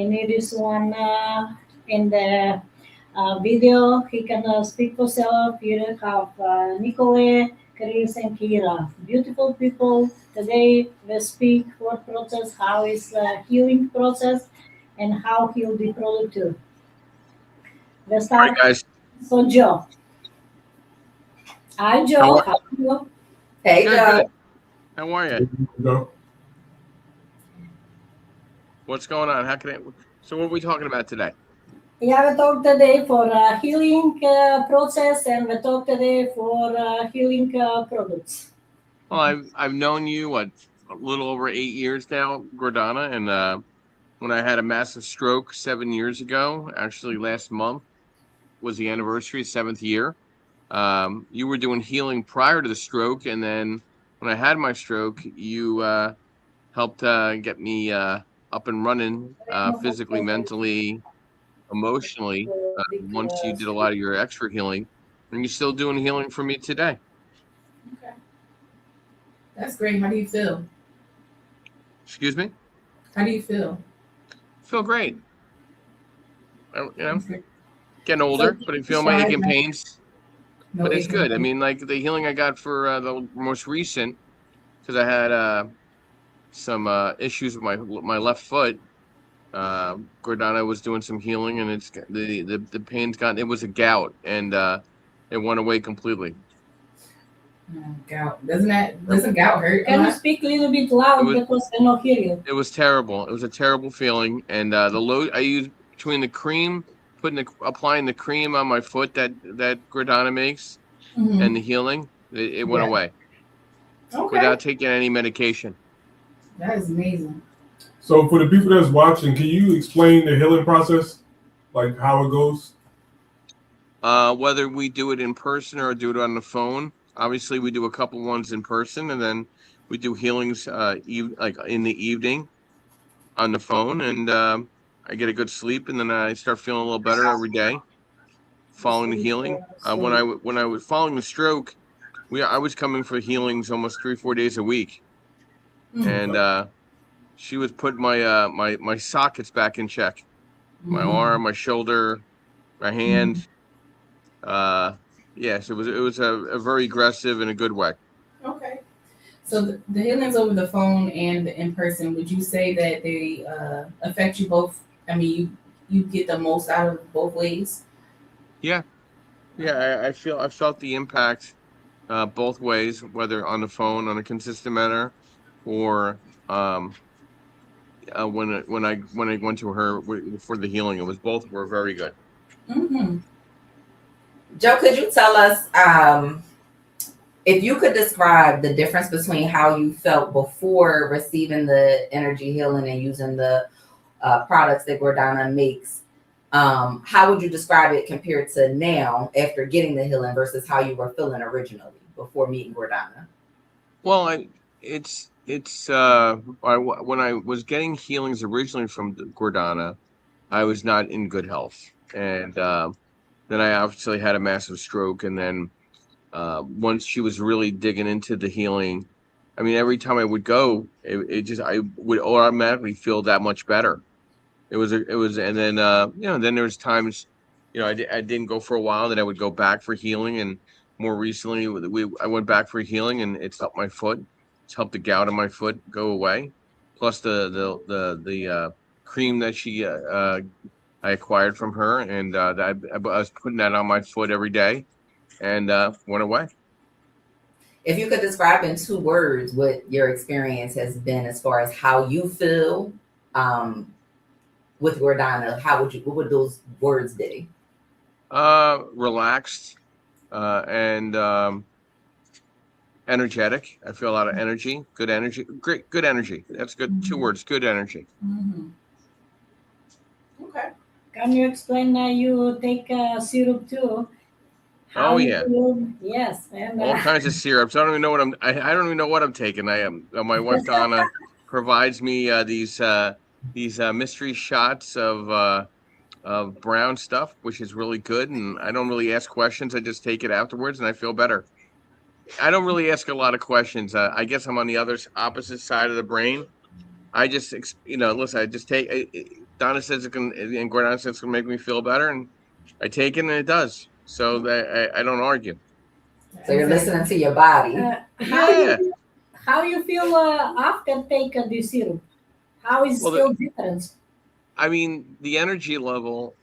need this one in the video. He can speak for self. You have Nicole, Chris, and Kira. Beautiful people. Today we speak what process, how is healing process, and how heal the product too. Let's All right, start. guys. So Joe. Hi How Joe. are, How are you? Hey, good, Joe. good. How are you? Go. What's going on? How can I? So, what are we talking about today? Yeah, we talk today for healing process, and we talk today for healing products. Well, I've known you what a little over 8 years now, Gordana, and when I had a massive stroke 7 years ago, actually last month was the anniversary, 7th year. You were doing healing prior to the stroke, and then when I had my stroke, you helped get me up and running physically, mentally, emotionally. Once you did a lot of your extra healing, and you're still doing healing for me today. Okay. That's great. How do you feel? Excuse me? How do you feel? Feel great. Okay. Getting So older, but I feel my describe ache and that. pains. No But it's aching good. I pain. mean, like the healing I got for the most recent, because I had some issues with my left foot. Gordana was doing some healing, and it's the pain's gone. It was a gout, and it went away completely. Gout. Doesn't It, gout hurt a Can you lot? speak a little bit it loud was because I cannot hear you? it was terrible. It was a terrible feeling, and the load I used between the cream, applying the cream on my foot that Gordana makes, and Mm-hmm. the healing, it went Yeah. away Okay. without taking any medication. That is amazing. So for the people that's watching, can you explain the healing process, like how it goes? Whether we do it in person or do it on the phone, obviously we do a couple ones in person, and then we do healings like in the evening on the phone, and I get a good sleep, and then I start feeling a little better every day following the healing. When I was following the stroke, I was coming for healings almost 3-4 days a week, Mm-hmm. and Okay. she was putting my sockets back in check, my Mm-hmm. arm, my shoulder, my Mm-hmm. hand. Uh, yes, it was a very aggressive in a good way. Okay. So the healings over the phone and the in person, would you say that they affect you both? I mean, you get the most out of both ways. Yeah, yeah, Okay. I felt the impact both ways, whether on the phone on a consistent manner, or when I went to her for the healing. It was both were very good. Mm-hmm. Joe, could you tell us if you could describe the difference between how you felt before receiving the energy healing and using the products that Gordana makes? How would you describe it compared to now after getting the healing versus how you were feeling originally before meeting Gordana? Well, it's when I was getting healings originally from Gordana, I was not in good health, and then I obviously had a massive stroke, and then once she was really digging into the healing, I mean, every time I would go, it just I would automatically feel that much better. And then then there was times, I didn't go for a while, then I would go back for healing, and more recently I went back for healing, and it's helped my foot, it's helped the gout in my foot go away, plus the cream that she I acquired from her, and I was putting that on my foot every day, and went away. If you could describe in 2 words what your experience has been as far as how you feel with Gordana, what would those words be? Relaxed and energetic. I feel a lot of energy, good energy, great, good energy. That's good. 2 words, good energy. Mm-hmm. Okay. Can you explain you take syrup too? How Oh you yeah, feel? Yes, and all kinds of syrups. I don't even know what I don't even know what I'm taking. I am. My wife Donna provides me these mystery shots of brown stuff, which is really good. And I don't really ask questions. I just take it afterwards, and I feel better. I don't really ask a lot of questions. I guess I'm on the opposite side of the brain. I just, listen. I just take. Donna says it can, and Gordana says it's gonna make me feel better, and I take it and it does. So that I don't argue. So you're listening to your body. Yeah. How you feel after taking the serum? How is Well, feel different? I mean, my energy level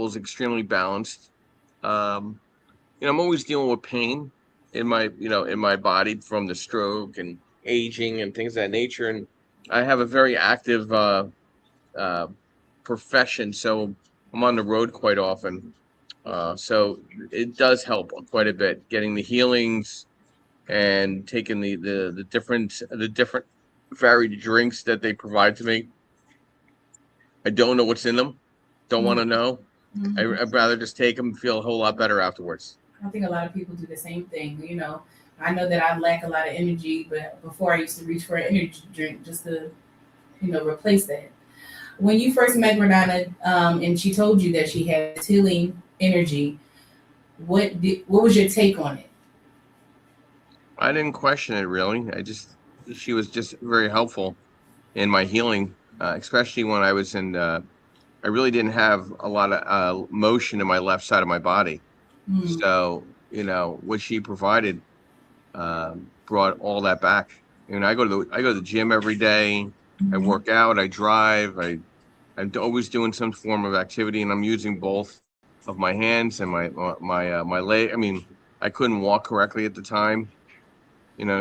is extremely balanced. Um, I'm always dealing with pain in my body from the stroke and aging and things of that nature. And I have a very active uh, profession, so I'm on the road quite often. So it does help quite a bit getting the healings and taking the different varied drinks that they provide to me. I don't know what's in them. Don't want to know. I'd rather just take them and feel a whole lot better afterwards. I think a lot of people do the same thing. I know that I lack a lot of energy, but before I used to reach for an energy drink just to, replace that. When you first met Gordana, and she told you that she had this healing energy, what was your take on it? I didn't question it really. She was just very helpful in my healing, especially when I was I really didn't have a lot of motion in my left side of my body. So, what she provided brought all that back. I go to the gym every day. I work out. I drive. I'm always doing some form of activity, and I'm using both of my hands and my leg. I mean, I couldn't walk correctly at the time.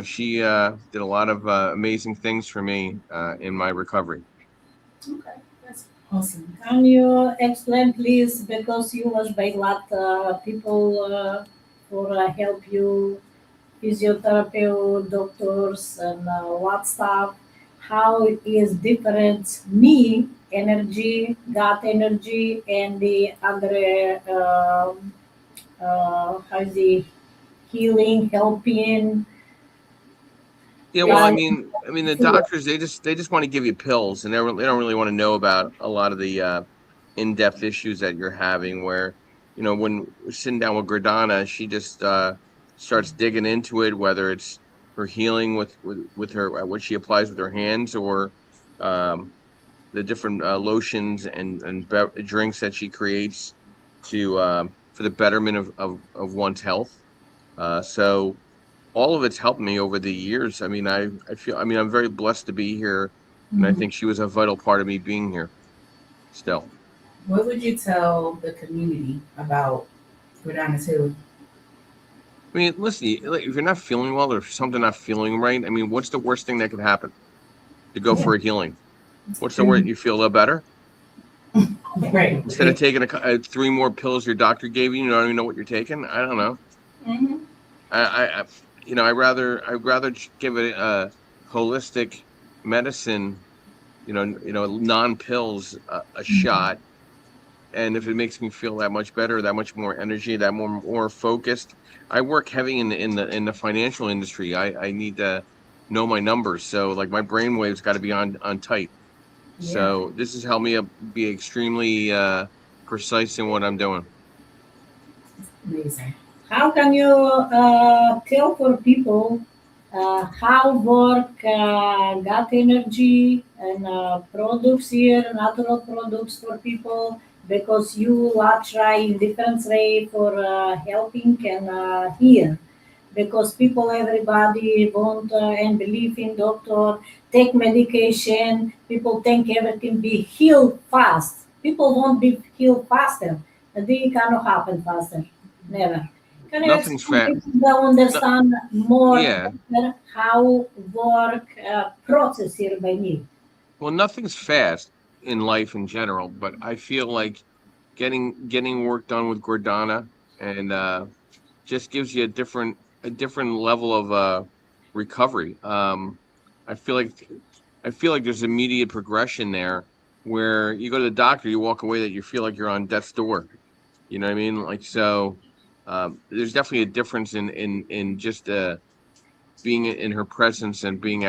She did a lot of amazing things for me in my recovery. Okay, that's awesome. Can you explain, please, because you was by a lot people for help you, physiotherapy, doctors, and what stuff? How it is different me energy, gut energy, and the other how is the healing, helping. Yeah, well, Yeah, the doctors they just want to give you pills, and they don't really want to know about a lot of the in-depth issues that you're having. Where when we're sitting down with Gordana, she just starts digging into it, whether it's her healing with her what she applies with her hands, or the different lotions and drinks that she creates to for the betterment of one's health. So all of it's helped me over the years. I'm very blessed to be here, and I think she was a vital part of me being here still. What would you tell the community about Gordana's healing? Listen, like, if you're not feeling well or if something not feeling right, what's the worst thing that could happen? To go for a healing. What's the worst? You feel a little better? Right. Instead of taking 3 more pills your doctor gave you, you don't even know what you're taking. I don't know. Mm-hmm. I'd rather give it a holistic medicine, non-pills, a shot. And if it makes me feel that much better, that much more energy, that more focused. I work heavy in the financial industry. I need to know my numbers. So like my brain waves got to be on tight. Yeah. So this has helped me be extremely precise in what I'm doing. Amazing. How can you tell for people how work gut energy and products here, natural products for people? Because you are trying different way for helping and here. Because people, everybody want and believe in doctor, take medication. People think everything be healed fast. People won't be healed faster. And they cannot happen faster. Never. Can you Nothing's explain fast. people to understand more Yeah. better how work process here by me? Well, nothing's fast in life in general, but I feel like getting work done with Gordana and just gives you a different level of recovery. I feel like there's immediate progression there where you go to the doctor, you walk away that you feel like you're on death's door. You know what I mean? Like so, there's definitely a difference in just being in her presence and being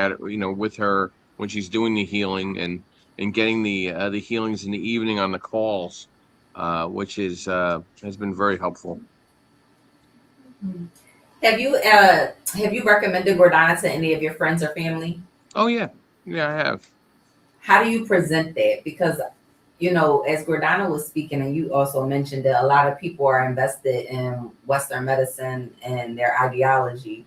with her when she's doing the healing and getting the healings in the evening on the calls, which is has been very helpful. Have you recommended Gordana to any of your friends or family? Oh yeah, I have. how do you present that? Because, you know, as Gordana was speaking, and you also mentioned that a lot of people are invested in Western medicine and their ideology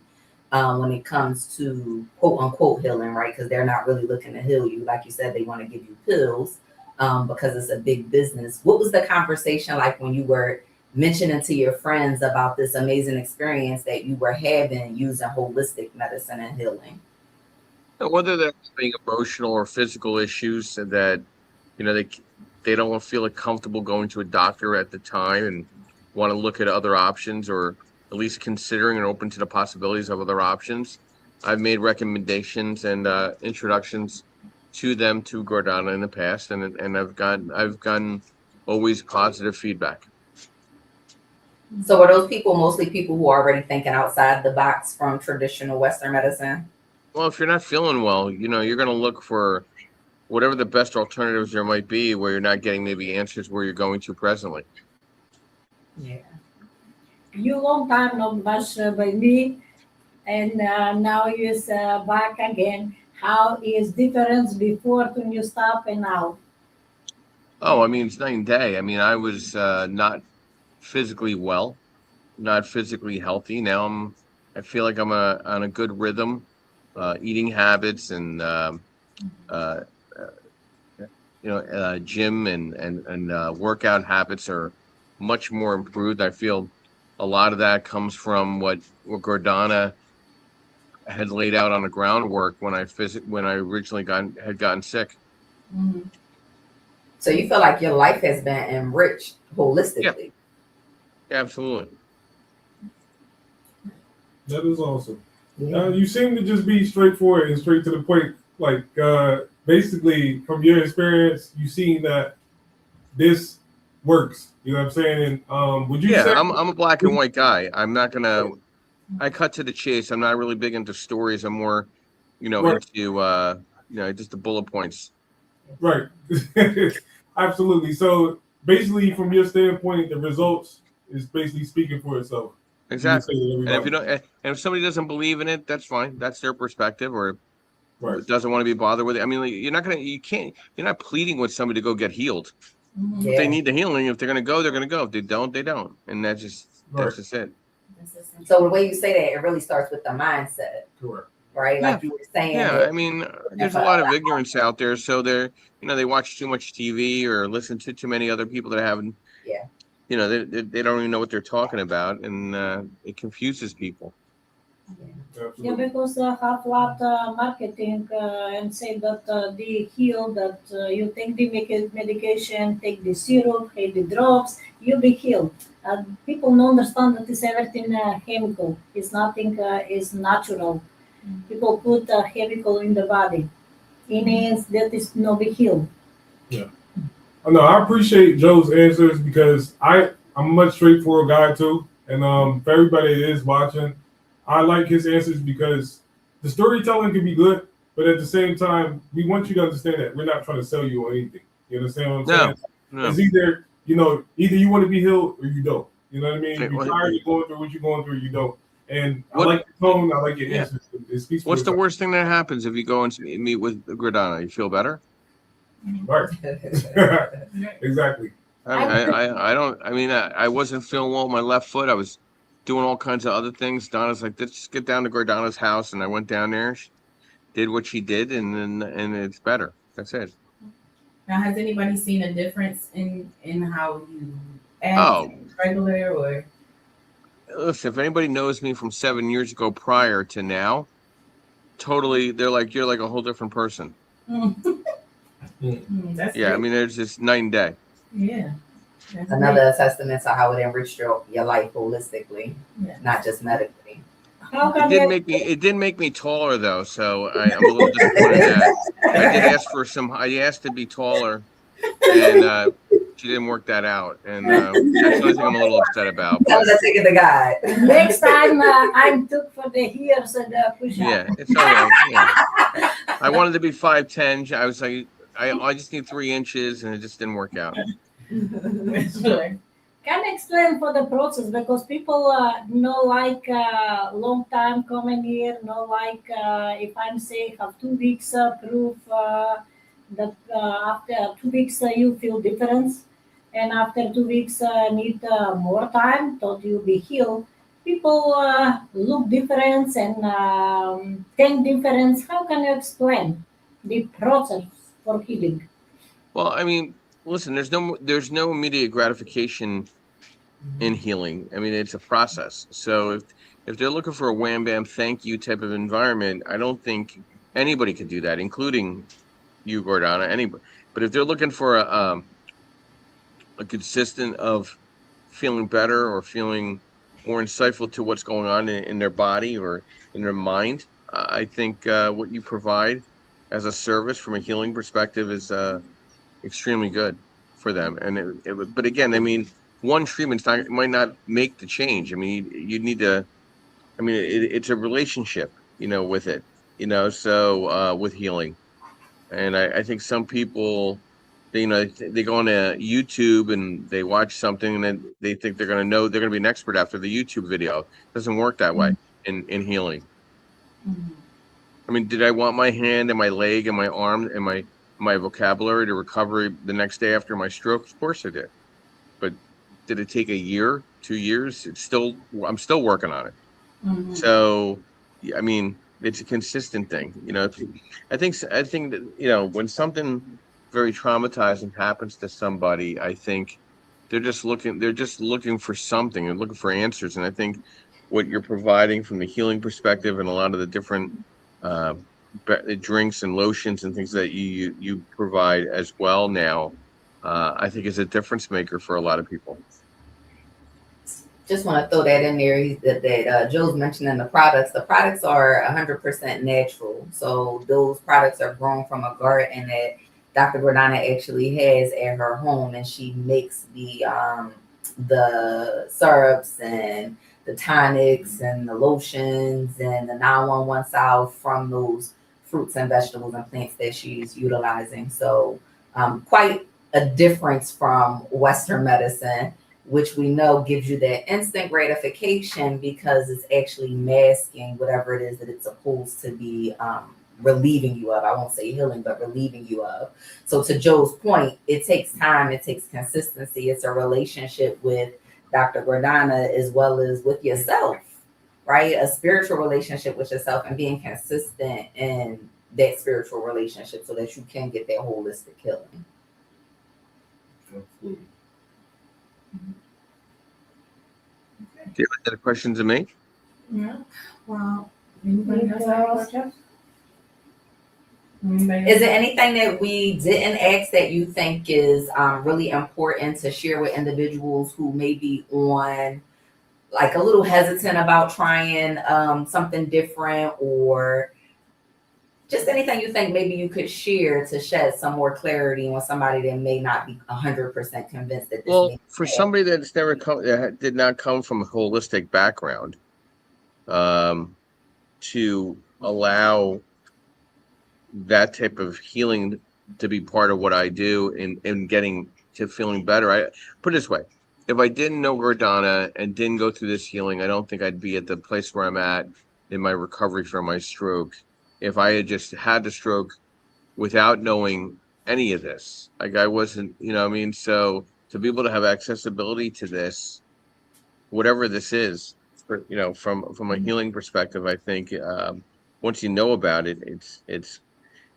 when it comes to quote unquote healing, right? Because they're not really looking to heal you. Like you said, they want to give you pills because it's a big business. What was the conversation like when you were mentioning to your friends about this amazing experience that you were having using holistic medicine and healing? Whether they're having emotional or physical issues that, you know, they don't feel like comfortable going to a doctor at the time and want to look at other options, or at least considering and open to the possibilities of other options. I've made recommendations and introductions to them to Gordana in the past, and I've gotten always positive feedback. So are those people mostly people who are already thinking outside the box from traditional Western medicine? Well, if you're not feeling well, you know, you're going to look for whatever the best alternatives there might be, where you're not getting maybe answers where you're going to presently. Yeah. You long time not much by me, and now you's back again. How is difference before when you stop and now? Oh, I mean, it's night and day. I mean, I was not physically well, not physically healthy. Now I feel like I'm on a good rhythm, eating habits and gym and workout habits are much more improved. I feel a lot of that comes from what Gordana had laid out on the groundwork when I originally had gotten sick. Mm-hmm. So you feel like your life has been enriched holistically? Yeah, absolutely. That is awesome. Yeah. You seem to just be straightforward and straight to the point. Like, basically, from your experience, you seen that this works. You know what I'm saying? And would you say? I'm a black and white guy. I'm not gonna. I cut to the chase. I'm not really big into stories. I'm more, Right. into just the bullet points. Right. Absolutely. So basically, from your standpoint, the results is basically speaking for itself. Exactly. You And if you don't, and if somebody doesn't believe in it, that's fine. That's their perspective, or right. doesn't want to be bothered with it. I mean, you're not pleading with somebody to go get healed. Yeah. If they need the healing, if they're going to go, they're going to go. If they don't, they don't. And that's just it. So the way you say that, it really starts with the mindset. Correct. Right? Yeah. Like you were saying. Yeah, I mean, there's a lot of ignorance out there. So they watch too much TV or listen to too many other people that haven't. Yeah. They don't even know what they're talking about, and it confuses people. Yeah, because have lot marketing and say that they heal, that you take the medication, take the syrup, take the drops, you'll be healed. People don't understand that it's everything chemical. It's nothing is natural. People put chemical in the body. It means that is not be healed. Yeah. No, I appreciate Joe's answers because I'm a much straightforward guy too. And for everybody that is watching, I like his answers because the storytelling can be good, but at the same time, we want you to understand that we're not trying to sell you on anything. You understand what I'm saying? No. It's either you want to be healed or you don't. You know what I mean? If you're tired of going through what you're going through, you don't. And I like your tone. I like your answers. What's the worst thing that happens if you go and meet with Gordana? You feel better? Right. Exactly. I don't. I mean, I wasn't feeling well with my left foot. I was doing all kinds of other things. Donna's like, let's just get down to Gordana's house, and I went down there. She did what she did, and it's better. That's it. Now, has anybody seen a difference in how you act regular or? Listen, if anybody knows me from 7 years ago prior to now, totally, they're like, you're like a whole different person. That's I mean, there's just night and day. Yeah. Another testament to how it enriched your life holistically, not just medically. It did make me taller though, so I'm a little disappointed in that. I asked to be taller, and she didn't work that out, and that's the only thing I'm a little upset about. But taking the guy. Next time I'm took for the heels and push up. Yeah, it's all right. Yeah. I wanted to be 5'10". I was like, I just need 3 inches, and it just didn't work out. Can I explain for the process because people no like long time coming here, no like if I'm say have 2 weeks proof that after 2 weeks you feel difference, and after 2 weeks need more time till you be healed. People look different and think different. How can you explain the process for healing? Well, I mean, listen, there's no immediate gratification in healing. I mean, it's a process. So if they're looking for a wham bam thank you type of environment, I don't think anybody could do that, including you, Gordana, anybody. But if they're looking for a consistent of feeling better or feeling more insightful to what's going on in their body or in their mind, I think what you provide as a service from a healing perspective is extremely good for them. And but again, I mean, one treatment might not make the change. I mean, you need to. I mean, it's a relationship, with it, So with healing, and I think some people, they go on to YouTube and they watch something and then they think they're going to be an expert after the YouTube video. It doesn't work that way in healing. Mhm. I mean, did I want my hand and my leg and my arm and my vocabulary to recover the next day after my stroke? Of course I did. But did it take a year, 2 years? I'm still working on it. Mhm. So, yeah, I mean, it's a consistent thing, I think that, when something very traumatizing happens to somebody, I think they're just looking for something and looking for answers. And I think what you're providing from the healing perspective and a lot of the different uh, drinks and lotions and things that you provide as well now, I think is a difference maker for a lot of people. Just want to throw that in there that Joe's mentioning the products. The products are 100% natural. So those products are grown from a garden that Dr. Gordana actually has at her home, and she makes the syrups and the tonics and the lotions and the 911 salve from those fruits and vegetables and plants that she's utilizing. So quite a difference from Western medicine, which we know gives you that instant gratification because it's actually masking whatever it is that it's supposed to be relieving you of. I won't say healing, but relieving you of. So to Joe's point, it takes time, it takes consistency. It's a relationship with Dr. Gordana as well as with yourself, right? A spiritual relationship with yourself and being consistent in that spiritual relationship so that you can get that holistic healing. Absolutely. Do you have any questions of me? Yeah. Well, anybody else have a question? Is there anything that we didn't ask that you think is really important to share with individuals who may be on like a little hesitant about trying something different, or just anything you think maybe you could share to shed some more clarity on somebody that may not be 100% convinced that this Well, may for be somebody that's never that did not come from a holistic background, to allow that type of healing to be part of what I do in getting to feeling better. I put it this way: if I didn't know Gordana and didn't go through this healing, I don't think I'd be at the place where I'm at in my recovery from my stroke. If I had just had the stroke without knowing any of this, like I wasn't, what I mean? So to be able to have accessibility to this, whatever this is, from a healing perspective, I think once you know about it, it's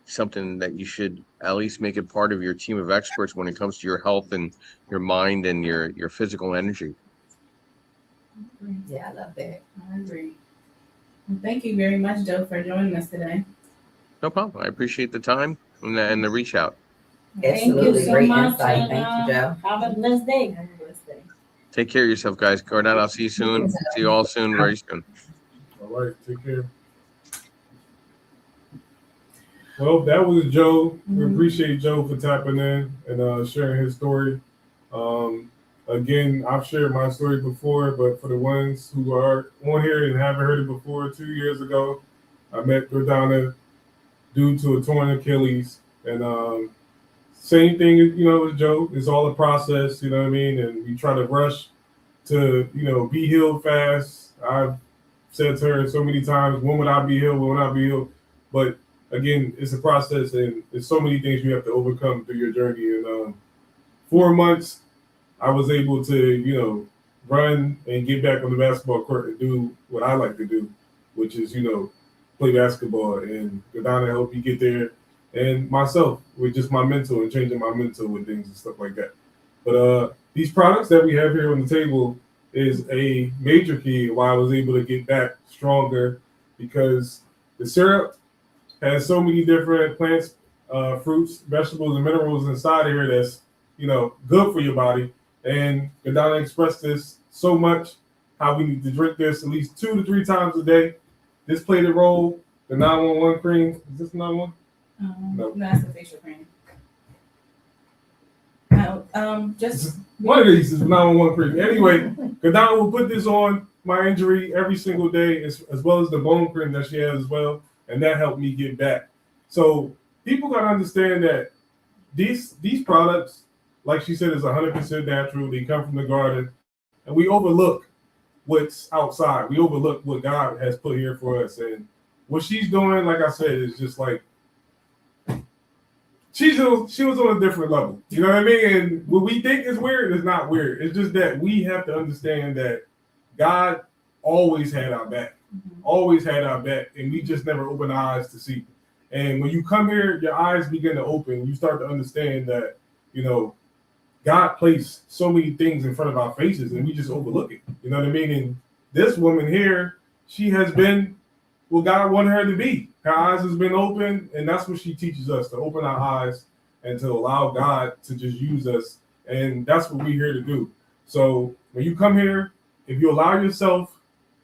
something that you should at least make it part of your team of experts when it comes to your health and your mind and your physical energy. Yeah, I love that. I agree. Well, thank you very much, Joe, for joining us today. No problem. I appreciate the time and the reach out. Thank you Absolutely. so Great much. insight. And, Thank you, Joe. have a blessed day. Have a blessed day. Take care of yourself, guys. Gordana, I'll see you soon. See you all soon, very soon. All right, take care. Well, that was Joe. We appreciate Joe for tapping in and sharing his story. Again, I've shared my story before, but for the ones who are on here and haven't heard it before, 2 years ago, I met Gordana due to a torn Achilles. And same thing, with Joe. It's all a process, you know what I mean? And we try to rush to, be healed fast. I've said to her so many times, when would I be healed? When would I be healed? But again, it's a process, and there's so many things you have to overcome through your journey. And 4 months, I was able to, run and get back on the basketball court and do what I like to do, which is, play basketball. And Gordana helped me get there, and myself with just my mental and changing my mental with things and stuff like that. But these products that we have here on the table is a major key why I was able to get back stronger, because the syrup has so many different plants, fruits, vegetables, and minerals inside here that's, good for your body. And Gordana expressed this so much, how we need to drink this at least 2 to 3 times a day. This played a role. The 911 cream, is this 911? No, that's the facial cream. No, just one of these is 911 cream. Anyway, Gordana will put this on my injury every single day, as well as the bone cream that she has as well, and that helped me get back. So people gotta understand that these products, like she said, is 100% natural. They come from the garden, and we overlook what's outside. We overlook what God has put here for us, and what she's doing, like I said, is just like she was on a different level. You know what I mean? And what we think is weird is not weird. It's just that we have to understand that God always had our back, always had our back, and we just never open our eyes to see. And when you come here, your eyes begin to open. You start to understand that, God placed so many things in front of our faces, and we just overlook it. You know what I mean? And this woman here, she has been what God wanted her to be. Her eyes has been open, and that's what she teaches us, to open our eyes and to allow God to just use us. And that's what we're here to do. So when you come here, if you allow yourself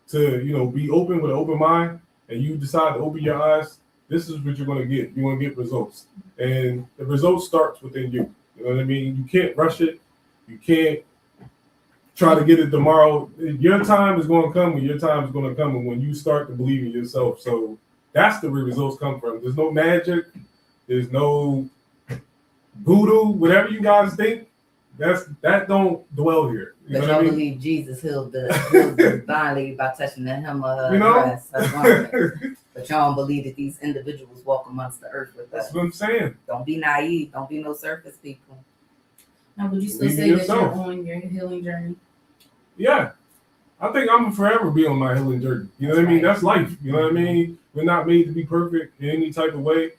to, be open with an open mind, and you decide to open your eyes, this is what you're going to get. You're going to get results. And the results starts within you. You know what I mean? You can't rush it. You can't try to get it tomorrow. Your time is going to come when your time is going to come, and when you start to believe in yourself. So that's the where results come from. There's no magic. There's no voodoo. Whatever you guys think, that don't dwell here. You But know y'all what I mean? believe Jesus healed the blind lady by touching the hem of her dress. That's one thing. But y'all don't believe that these individuals walk amongst the earth with us. That's what I'm saying. Don't be naive. Don't be no surface people. now, would you still Believe in say that yourself. you're on your healing journey? Yeah. I think I'm gonna forever be on my healing journey. You know what I mean? That's life. You know what I mean? We're not made to be perfect in any type of way.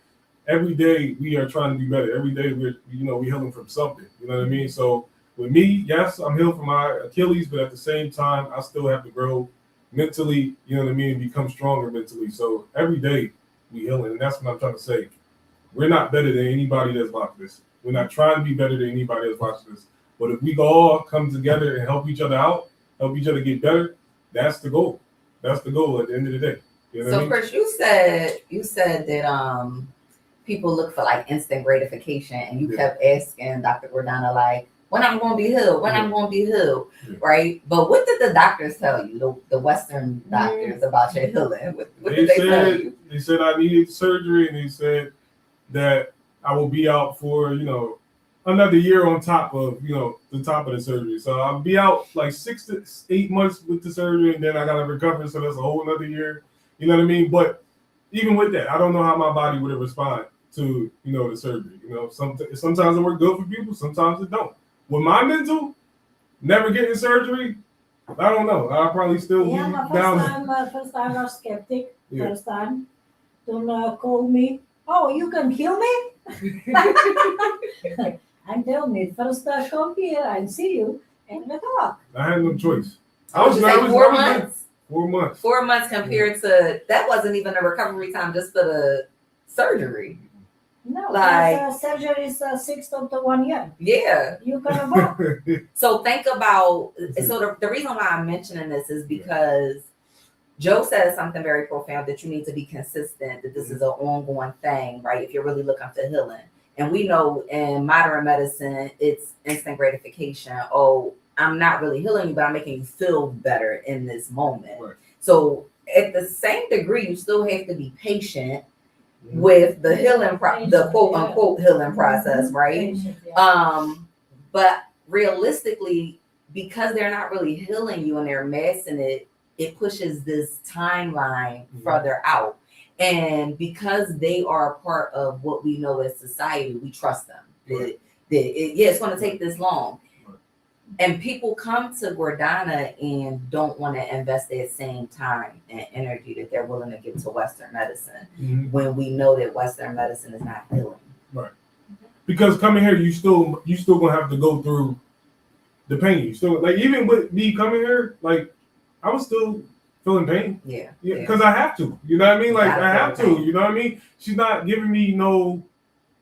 Every day we are trying to be better. Every day we're healing from something. You know what I mean? So with me, yes, I'm healed from my Achilles, but at the same time, I still have to grow mentally, you know what I mean, and become stronger mentally. So every day we healing, and that's what I'm trying to say. We're not better than anybody that's watching this. We're not trying to be better than anybody that's watching this. But if we all come together and help each other out, help each other get better, that's the goal. That's the goal at the end of the day. You know what I mean? Chris, you said that people look for like instant gratification, and you kept asking Dr. Gordana like, when I'm going to be healed, when I'm going to be healed, right? But what did the doctors tell you, the Western doctors, about your healing? What did they tell you? They said I needed surgery, and they said that I will be out for, another year on top of, the top of the surgery. So I'll be out like 6 to 8 months with the surgery, and then I got to recover. So that's a whole another year. You know what I mean? But even with that, I don't know how my body would have responded to, the surgery. Sometimes it works good for people, sometimes it don't. With my mental, never getting surgery, I don't know. I'll probably still be Yeah, down. first time I was skeptic. Yeah. First time, don't call me. Oh, you can heal me? And tell me, first come here and see you and we talk. I had no choice. I was like 4 months. 4 months. 4 months compared to that wasn't even a recovery time just for the surgery. No, Like- surgery is 6 up to 1 year. Yeah. You can walk. So think about, so the reason why I'm mentioning this is because Joe says something very profound, that you need to be consistent, that this is an ongoing thing, right? If you're really looking for healing. And we know in modern medicine, it's instant gratification. Oh, I'm not really healing you, but I'm making you feel better in this moment. Right. So at the same degree, you still have to be patient with the healing, the quote unquote healing process, right? But realistically, because they're not really healing you and they're masking it, it pushes this timeline further out. And because they are a part of what we know as society, we trust them. It's going to take this long. And people come to Gordana and don't want to invest that same time and energy that they're willing to give to Western medicine when we know that Western medicine is not healing. Right. Because coming here, you still gonna have to go through the pain. You still, like, even with me coming here, like, I was still feeling pain. Yeah. Because I have to. You know what I mean? Like, I have to. Pain. You know what I mean? She's not giving me no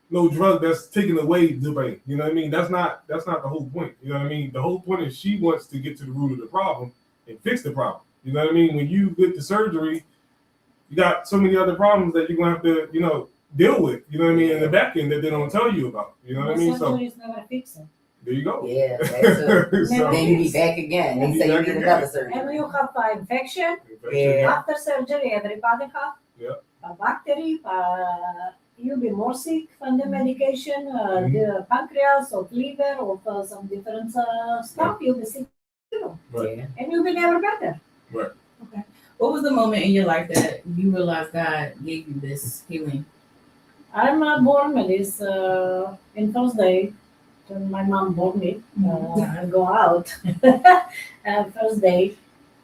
drug that's taking away the pain. You know what I mean? That's not the whole point. You know what I mean? The whole point is she wants to get to the root of the problem and fix the problem. You know what I mean? When you get the surgery, you got so many other problems that you're gonna have to, deal with. You know what I mean? In the back end that they don't tell you about. You know what I mean? So surgery is never fixed. there you go. Yeah, that's true. So, Then you be back again. They say you need another surgery. And you have infection. Yeah. After surgery, everybody have a bacteria. You'll be more sick from the medication, the pancreas or liver or some different stuff. You'll be sick too. Right. And you'll be never better. Right. Okay. What was the moment in your life that you realized God gave you this healing? I'm born with this in first day. When my mom born me, I go out first day,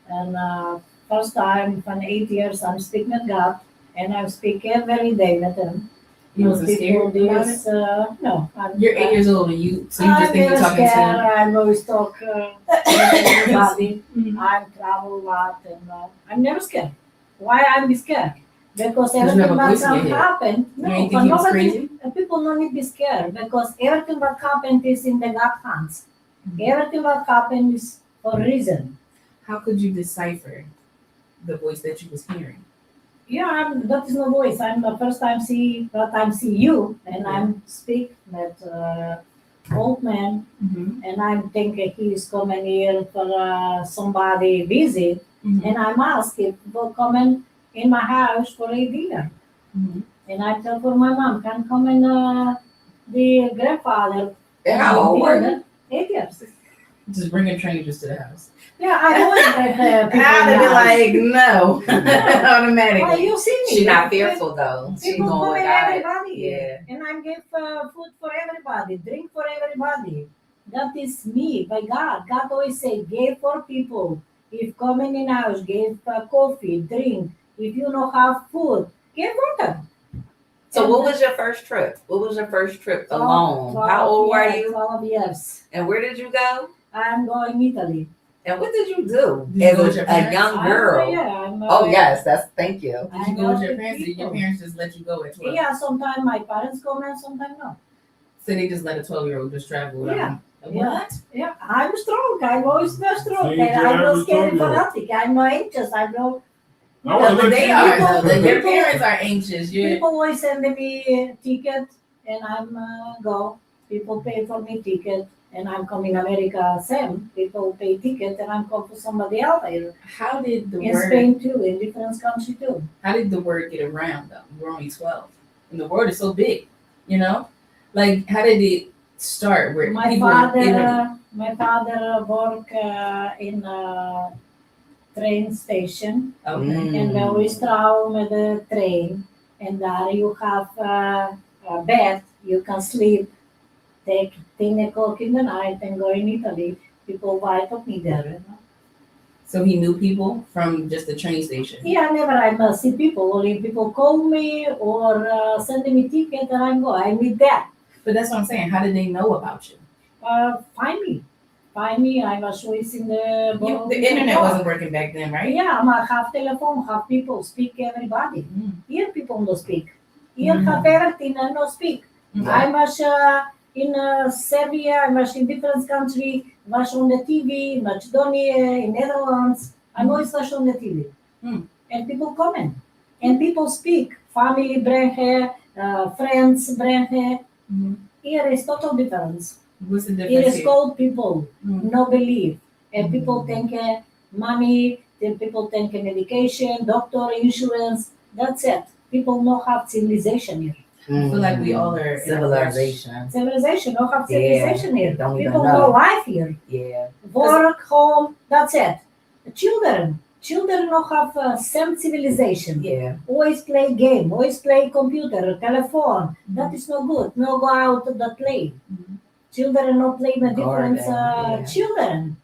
and first time from 8 years I'm speaking with God, and I speak every day with Him. You wasn't scared about it? No. You're 8 years old, and you just think you're talking to. I always talk with everybody. I travel a lot, and I'm never scared. Why I'm scared? Because everything that can happen. You ain't think he was crazy? People don't need to be scared because everything that happened is in the God hands. Everything that happened is for a reason. How could you decipher the voice that you was hearing? Yeah, that is no voice. I'm the first time see you, and I'm speak with old man, and I'm thinking he's coming here for somebody visit, and I'm asked if people coming in my house for a dinner, and I tell for my mom can come and the grandfather. And how old were you? 8 years. Just bringing strangers to the house. Yeah, I always let people. I'd be like, no, Why automatically. you see me? She's not fearful though. She's People going come with in God. everybody. Yeah. And I give food for everybody, drink for everybody. That is me, by God. God always say, give for people. If coming in house, give coffee, drink. If you don't have food, give water. So what was your first trip? What was your first trip alone? How old were you? 12 years. And where did you go? I'm going Italy. And what did you do Did you as go with your a parents? young girl? I'm, Yes, thank you. Did you go with your parents? Or did your parents just let you go at 12? Yeah, sometimes my parents come and sometimes no. So they just let a 12-year-old just travel around? Yeah. What? Yeah, I'm strong. I'm always very strong. See, And I'm not scared for 12-year-old. nothing. I'm not anxious. I'm not. I wanna let They you are, know. though. Your parents are anxious. People always send me a ticket and I'm go. People pay for me ticket and I'm coming America same. People pay ticket and I'm come for somebody else here. How did the In word Spain too, in different country too. How did the word get around though? We're only 12. And the world is so big, you know? Like how did it start where My people father work in a train station okay. and we travel with the train and there you have a bed, you can sleep, take 10 o'clock in the night and go in Italy. People wait for me there. You know? So he knew people from just the train station. Yeah, never I see people. Only people call me or send me ticket and I go. I need that. But that's what I'm saying. How did they know about you? Find me. I was using The internet wasn't working back then, right? Yeah, I have telephone, have people speak everybody. Here people don't speak. Here have everything and no speak. I was in Serbia, I was in different country, was on the TV, Macedonia, in Netherlands. I'm always was on the TV. And people comment. And people speak. Family bring her, friends bring her. Here is total difference. What's the It difference is here? called people, no belief. And people think money, then people think medication, doctor, insurance. That's it. People don't have civilization here. I feel like we all are Civilization. Civilization, don't have civilization here. Don't even People know. know life here. Yeah. Work, home, that's it. Children children don't have same civilization. Yeah. Always play game, always play computer, telephone. That is not good. No go out to play. Mhm. Children not play with different Garden, yeah. children.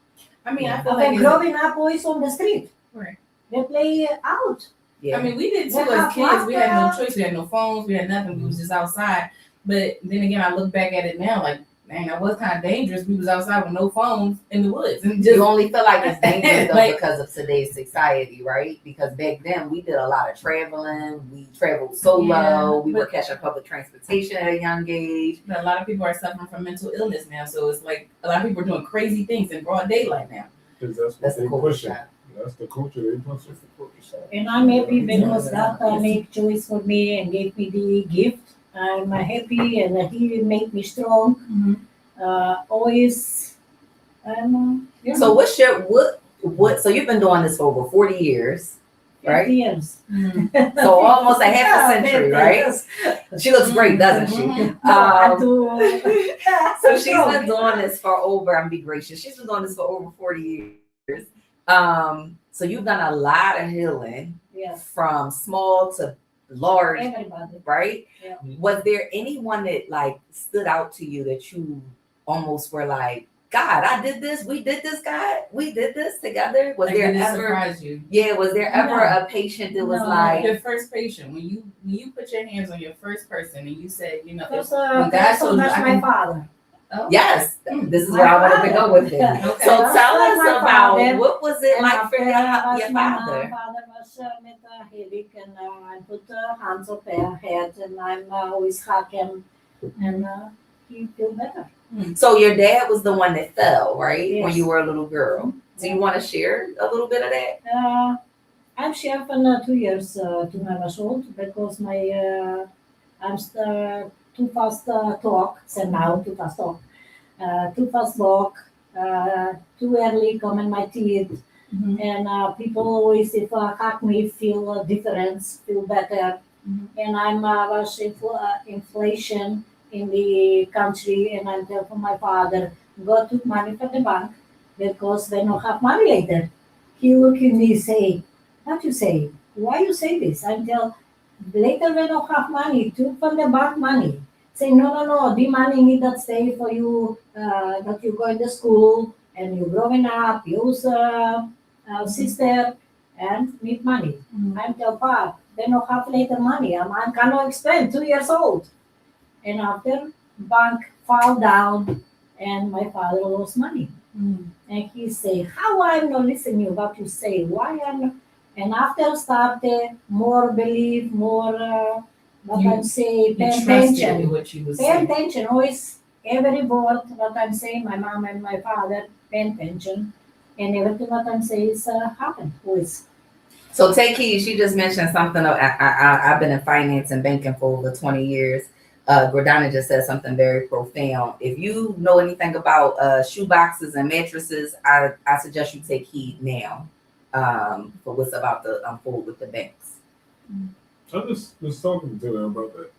I mean, I Yeah. feel They're like growing up always on the street. Right. They play out. Yeah. I mean, we did too They as have kids. We had no laughter. choice. We had no phones. We had nothing. We was just outside. But then again, I look back at it now, like, dang, that was kind of dangerous. We was outside with no phones in the woods, and just You only feel like it's dangerous though Like- because of today's society, right? Because back then we did a lot of traveling. We traveled solo. Yeah, We were but- catching public transportation at a young age. But a lot of people are suffering from mental illness now. So it's like a lot of people are doing crazy things in broad daylight now. Because that's what That's they the cool pushing. shot. That's the culture they pushing. And I'm happy because God make choice for me and gave me the gift. I'm happy and He made me strong. Always, yeah, So what's your what? So you've been doing this for over 40 years, 50 right? years. So almost a half a century, Yeah, right? yes. She looks great, doesn't she? Mhm. No, I Um, do. So she's been doing this for over, I'm be gracious, she's been doing this for over 40 years. So you've done a lot of healing Yes, from small to large, everybody. right? Yeah. Was there anyone that like stood out to you that you almost were like, God, I did this, we did this, God, we did this together? Was Like, there did it ever, surprise you? yeah, was there ever No. a patient that was No. like, Your first patient, when you put your hands on your first person and you said, you know, Because when God that's told you, that's I my can- father. oh, yes, this is where I wanted to go with it. Okay. So That's tell like us my about father. what was it And like after for was your my father? father was met a headache and I put hands on her head and I'm always hugging him and he feel better. So your dad was the one that fell, right? When Yes. you were a little girl. Do you want to share a little bit of that? I'm chef in 2 years to I was old because my I'm too fast talk. So now too fast talk, too fast walk, too early come in my teeth, Mhm. and people always if hug me feel a difference, feel better, Mhm. and I'm was inflation in the country, and I tell for my father go took money from the bank because they don't have money later. He look at me say, what you say? Why you say this? I tell later we don't have money, took from the bank money. Say no, the money need that stay for you that you go to school and you growing up, use sister and need money. Mhm. I tell Pop, they don't have later money. I cannot explain, 2 years old. And after bank fall down and my father lost money. Mhm. And he say, how I'm not listening what you say? Why I'm not? And after started more believe, more what You- I'm saying, pay You trusted attention. what you was Pay saying. attention, always every word what I'm saying, my mom and my father pay attention. And everything what I'm saying is happen always. So take heed. She just mentioned something. I've been in finance and banking for over 20 years. Gordana just said something very profound. If you know anything about shoe boxes and mattresses, I suggest you take heed now for what's about to unfold with the banks. I just was talking to her about that.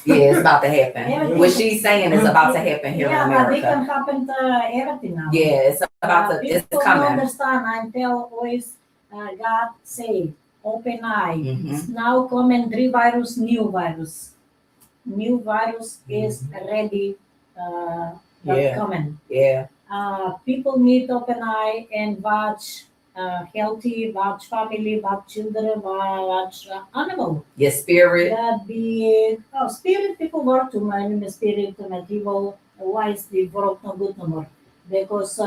Yeah, it's about to happen. Everything- What she's saying is about to happen here Yeah, in but it America. can happen to everything now. Yeah, it's about to. It's People don't coming. understand. I tell always, God say, open eye. Mhm. It's now coming new virus. New virus is ready. Yeah. Coming. Yeah, People need open eye and watch healthy, watch family, watch children, watch animal. your spirit. That be spirit people work too much in the spirit and evil. Why is the world not good no more? Because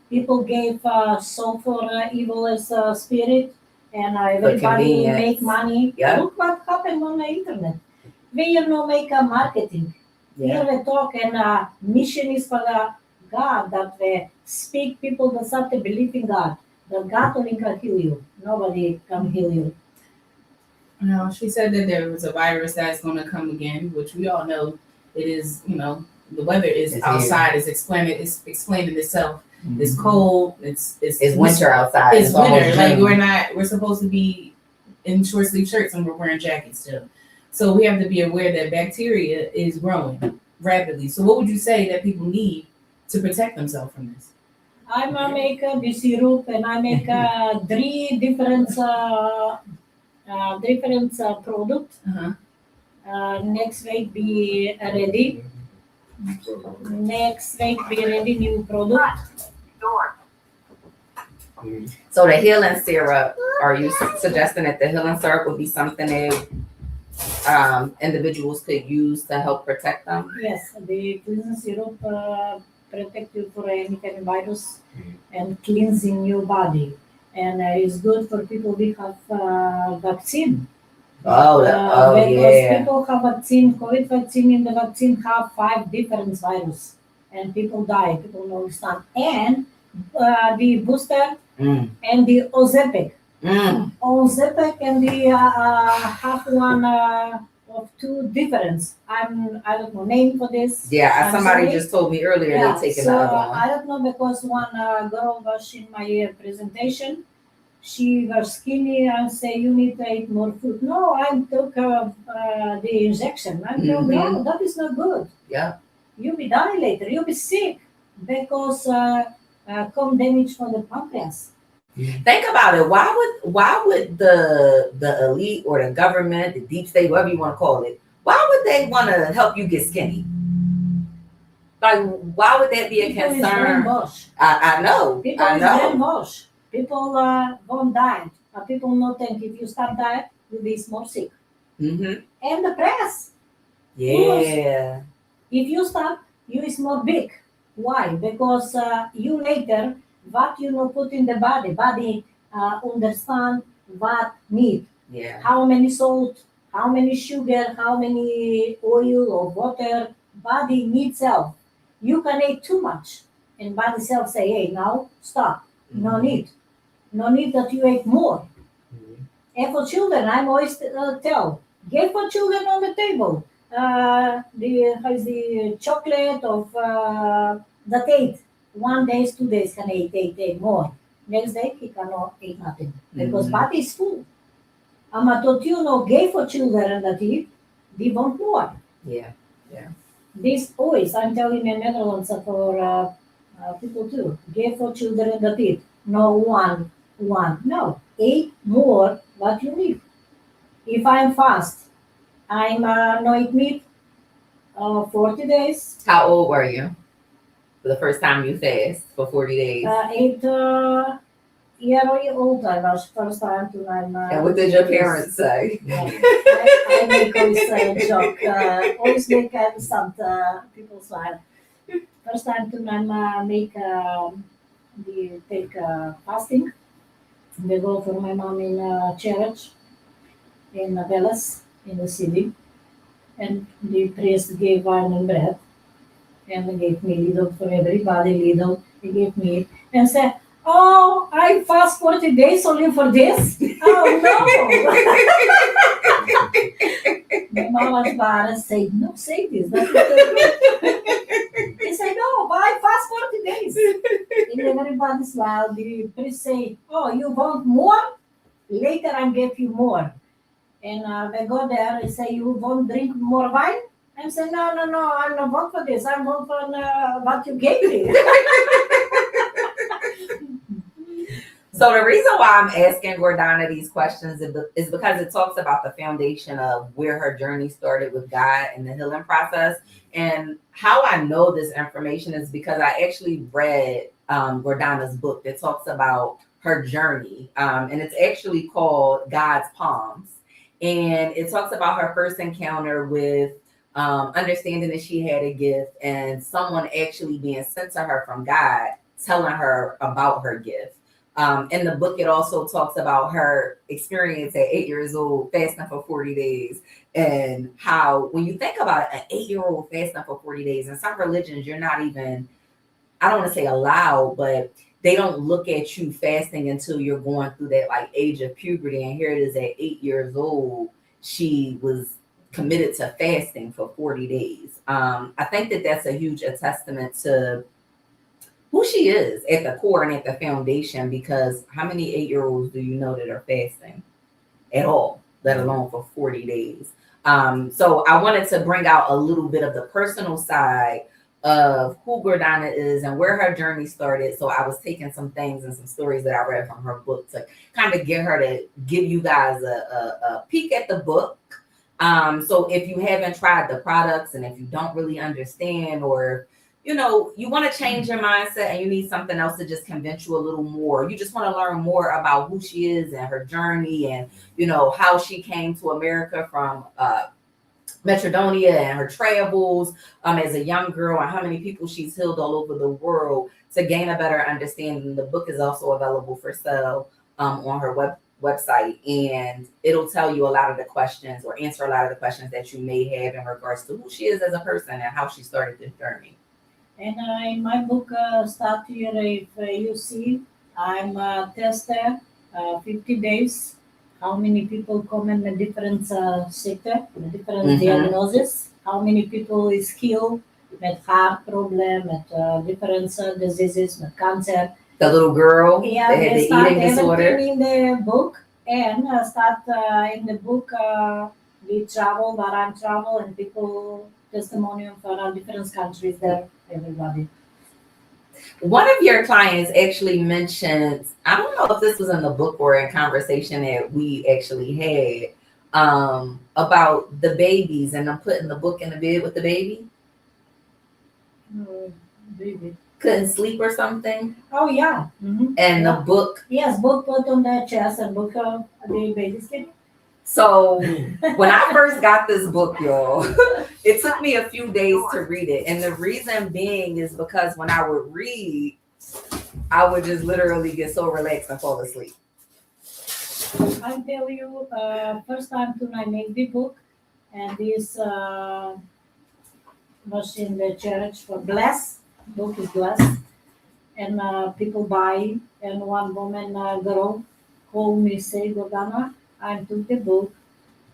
people gave soul for evil as spirit, and everybody convenience. make money. Yeah. Look what happened on the internet. We make marketing. Yeah. Here we talk, and mission is for God that we speak people that start to believe in God. That God only can heal you. Nobody can heal you. No, she said that there was a virus that's going to come again, which we all know it is. You know, the weather is It's outside. It's explaining itself. It's cold. It's winter outside. It's almost winter. Like June. we're supposed to be in short sleeve shirts and we're wearing jackets still. So we have to be aware that bacteria is growing rapidly. So what would you say that people need to protect themselves from this? I'm make the syrup and I make 3 different product. Next week be ready. Next week be ready new product. So the healing syrup, are you suggesting that the healing syrup would be something that individuals could use to help protect them? Yes, the cleansing syrup protect you for any kind of virus and cleansing your body. And it's good for people who have vaccine. Because yeah. people have vaccine, COVID vaccine, in the vaccine have 5 different viruses. And people die, people don't understand. And the booster and the Ozempic. Ozempic and the have one of 2 difference. I don't know name for this. Yeah, I'm somebody sorry. just told me earlier they're taking So the other one. I don't know because one girl was in my presentation. She was skinny and say you need to eat more food. No, I took the injection. I told no, that is not good. Yeah. You'll be dying later. You'll be sick because come damage from the pancreas. Think about it. Why would the elite or the government, the deep state, whatever you want to call it, why would they want to help you get skinny? Like, why would that be a People concern? Is I know. People I is know. brainwashed. People won't diet. People not think if you start diet, you'll be more sick. And the press. Yeah. If you stop, you is more big. Why? Because you later, what you know put in the body understand what need. Yeah. How many salt, how many sugar, how many oil or water, body needs self. You can eat too much. And body self say, hey, now stop. No need. No need that you eat more. And for children, I'm always tell, get for children on the table. The chocolate of that ate 1 day, 2 days can eat more. Next day he cannot eat nothing because body is full. I thought you know, gay for children that eat, they want more. Yeah. This always I'm telling in Netherlands for people too. Gay for children that eat. No one. No, eat more what you need. If I'm fast, I'm no eat meat 40 days. How old were you for the first time you fast for 40 days? 8-year-old I was first time to And what did your parents say? I make always joke. Always make some people smile. First time to make the take fasting. They go for my mom in church in Velas in the city, and the priest gave wine and bread, and they gave me little for everybody little. They gave me and said, "Oh, I fast 40 days only for this." Oh no! My mom was bad and said, "No, say this. That is good." He said, "No, but I fast 40 days." And everybody smiled. The priest say, "Oh, you want more? Later I give you more." And they go there and say, "You won't drink more wine?" I say, no, I'm not want for this. I want for what you gave me." So the reason why I'm asking Gordana these questions is because it talks about the foundation of where her journey started with God and the healing process. And how I know this information is because I actually read Gordana's book that talks about her journey. And it's actually called God's Palms. And it talks about her first encounter with understanding that she had a gift and someone actually being sent to her from God, telling her about her gift. In the book, it also talks about her experience at 8 years old, fasting for 40 days, and how when you think about an 8-year-old fasting for 40 days, in some religions, you're not even, I don't want to say allowed, but they don't look at you fasting until you're going through that like age of puberty. And here it is at 8 years old, she was committed to fasting for 40 days. I think that that's a huge testament to who she is at the core and at the foundation, because how many 8-year-olds do you know that are fasting at all, let alone for 40 days? So I wanted to bring out a little bit of the personal side of who Gordana is and where her journey started. So I was taking some things and some stories that I read from her book to kind of get her to give you guys a peek at the book. So if you haven't tried the products and if you don't really understand, or you want to change your mindset and you need something else to just convince you a little more, you just want to learn more about who she is and her journey, and how she came to America from Macedonia and her travels as a young girl, and how many people she's healed all over the world, to gain a better understanding. The book is also available for sale on her website, and it'll tell you a lot of the questions, or answer a lot of the questions that you may have in regards to who she is as a person and how she started this journey. And in my book, start here, if you see, I'm a tester, 50 days. How many people come in a different sector, a different diagnosis? How many people is healed with heart problem, with different diseases, with cancer? The little girl, Yeah, they had they the start eating disorder. everything in the book, and start in the book. We travel, but I'm travel, and people testimonial for different countries there. Everybody. One of your clients actually mentioned, I don't know if this was in the book or in conversation that we actually had, about the babies and them putting the book in the bed with the baby. Baby. Couldn't sleep or something. Oh yeah. And the book. Yes, book put on the chest and book the baby sleep. So when I first got this book, y'all, it took me a few days to read it. And the reason being is because when I would read, I would just literally get so relaxed and fall asleep. I tell you, first time when I made the book, and this was in the church for bless. Book is blessed, and people buy. And one woman, girl, called me, say, Gordana, I took the book,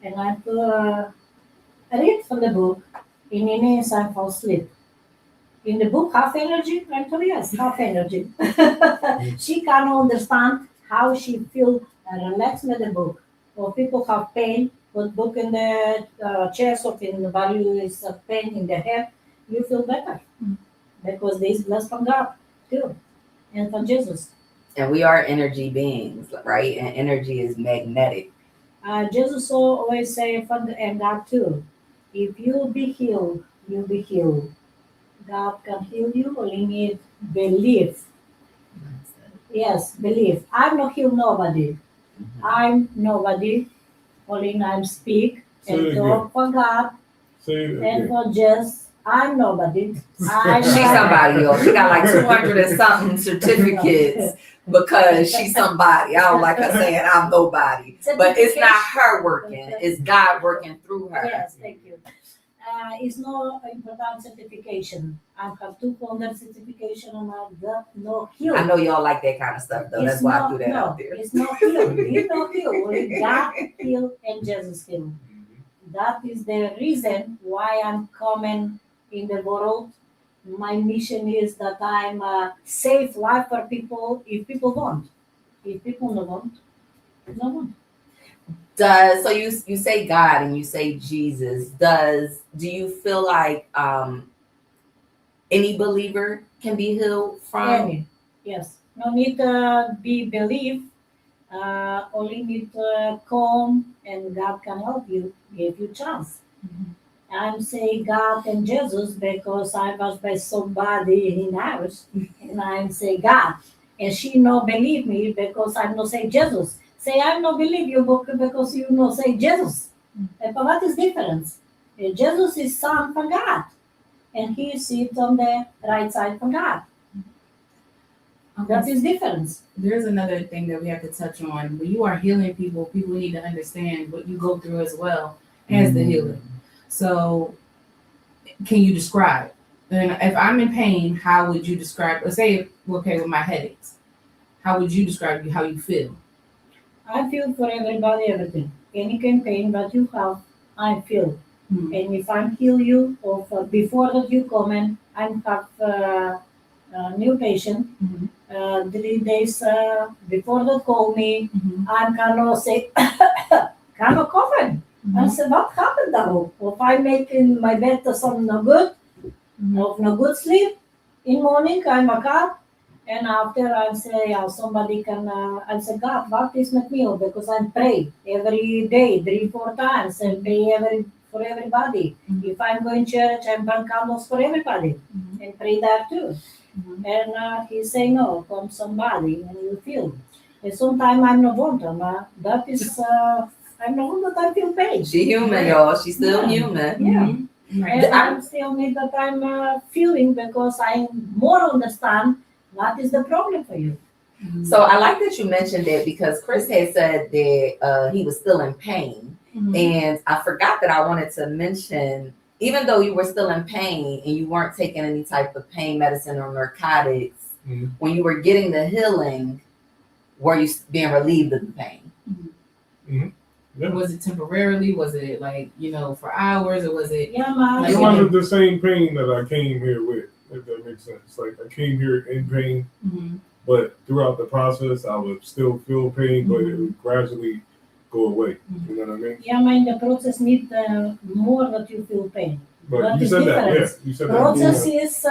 and I read from the book. In minutes, I fall asleep. In the book, half energy. I told yes, half energy. She can't understand how she feel relaxed with the book. Or people have pain, put book in the chest or in the body is pain in the head, you feel better. Because this is blessed from God too, and from Jesus. And we are energy beings, right? And energy is magnetic. Jesus always say, and God too, if you be healed, you'll be healed. God can heal you, only need belief. Yes, belief. I'm not heal nobody. I'm nobody. Only I'm speak and talk for God and for just. I'm nobody. She's somebody, y'all. She got like 200 and something certificates because she's somebody. I don't like her saying I'm nobody. But it's not her working. It's God working through her. Yes, thank you. It's no important certification. I have 200 certification and I got no heal. I know y'all like that kind of stuff though. That's why I threw that out there. It's not heal. It's not heal. Only God heal and Jesus heal. That is the reason why I'm coming in the world. My mission is that I'm save life for people if people want. If people don't want, they don't want. So you say God and you say Jesus. Do you feel like any believer can be healed from? Yes. No need to be believe. Only need to come and God can help you, give you chance. I'm saying God and Jesus because I was by somebody in house, and I'm saying God, and she no believe me because I'm not saying Jesus. Say I no believe you because you no say Jesus. But what is difference? Jesus is son from God, and he sits on the right side from God. That is difference. There's another thing that we have to touch on. When you are healing people, people need to understand what you go through as well as the healer. So, can you describe? And if I'm in pain, how would you describe? Let's say, okay, with my headaches, how would you describe how you feel? I feel for everybody everything. Any campaign that you have, I feel. And if I heal you, or before that you come in, I have a new patient. 3 days before they call me, I'm kind of say, kind of coughing. I said, what happened though? If I make in my bed something no good, of no good sleep. In morning, I wake up, and after I say, somebody can, I say, God, what is my meal? Because I pray every day, 3-4 times, and pray for everybody. If I'm going to church, I burn candles for everybody, and pray there too. And he say, no, come somebody, and you feel. And sometimes I'm not want them. That is, I'm not want that I feel pain. She human, y'all. She's still human. Yeah. And I'm still need that I'm feeling because I more understand what is the problem for you. So I like that you mentioned it because Chris had said that he was still in pain. And I forgot that I wanted to mention, even though you were still in pain and you weren't taking any type of pain medicine or narcotics, when you were getting the healing, were you being relieved of the pain? Yeah. Was it temporarily? Was it like, for hours, or was it? Yeah, man. It wasn't the same pain that I came here with, if that makes sense. Like I came here in pain, but throughout the process, I would still feel pain, but it would gradually go away. You know what I mean? Yeah, man, the process need more that you feel pain. But That you is said that, different. yeah. You said Process that. is,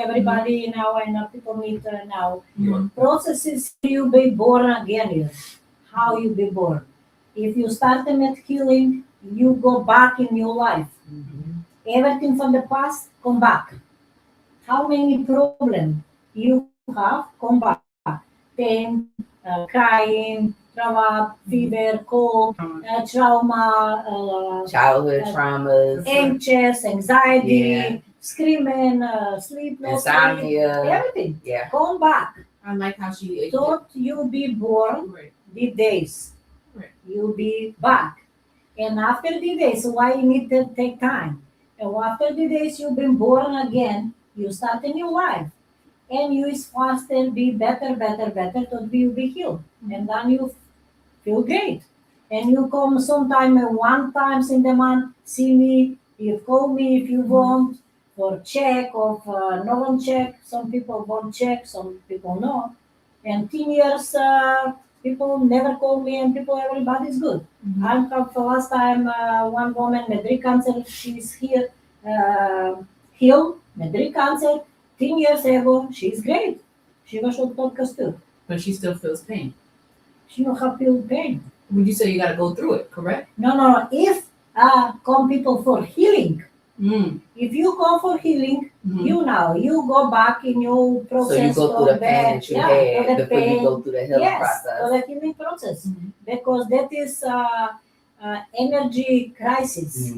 everybody now, and people need now. Process is you be born again here. How you be born. If you start with healing, you go back in your life. Everything from the past, come back. How many problems you have, come back. Pain, crying, trauma, fever, cold, trauma, Childhood traumas, anxious, anxiety, screaming, sleepless, insomnia, everything. Yeah. Come back. I like how she. Don't you be born the days. You be back. And after the days, why you need to take time? And after the days you've been born again, you start a new life. And you is faster, be better, till you be healed. And then you feel great. And you come sometime 1 times in the month, see me, you call me if you want, for check or for no one check. Some people won't check, some people no. And 10 years, people never call me, and everybody's good. I have for last time one woman with 3 cancer. She's here, healed with 3 cancer. 10 years ago, she's great. She was on podcast too. But she still feels pain. She don't have feel pain. Would you say you got to go through it? Correct. No. If come people for healing, if you go for healing, you go back in your process. So you go through the pain that you had before you go through the healing process. So the healing process, because that is energy crisis.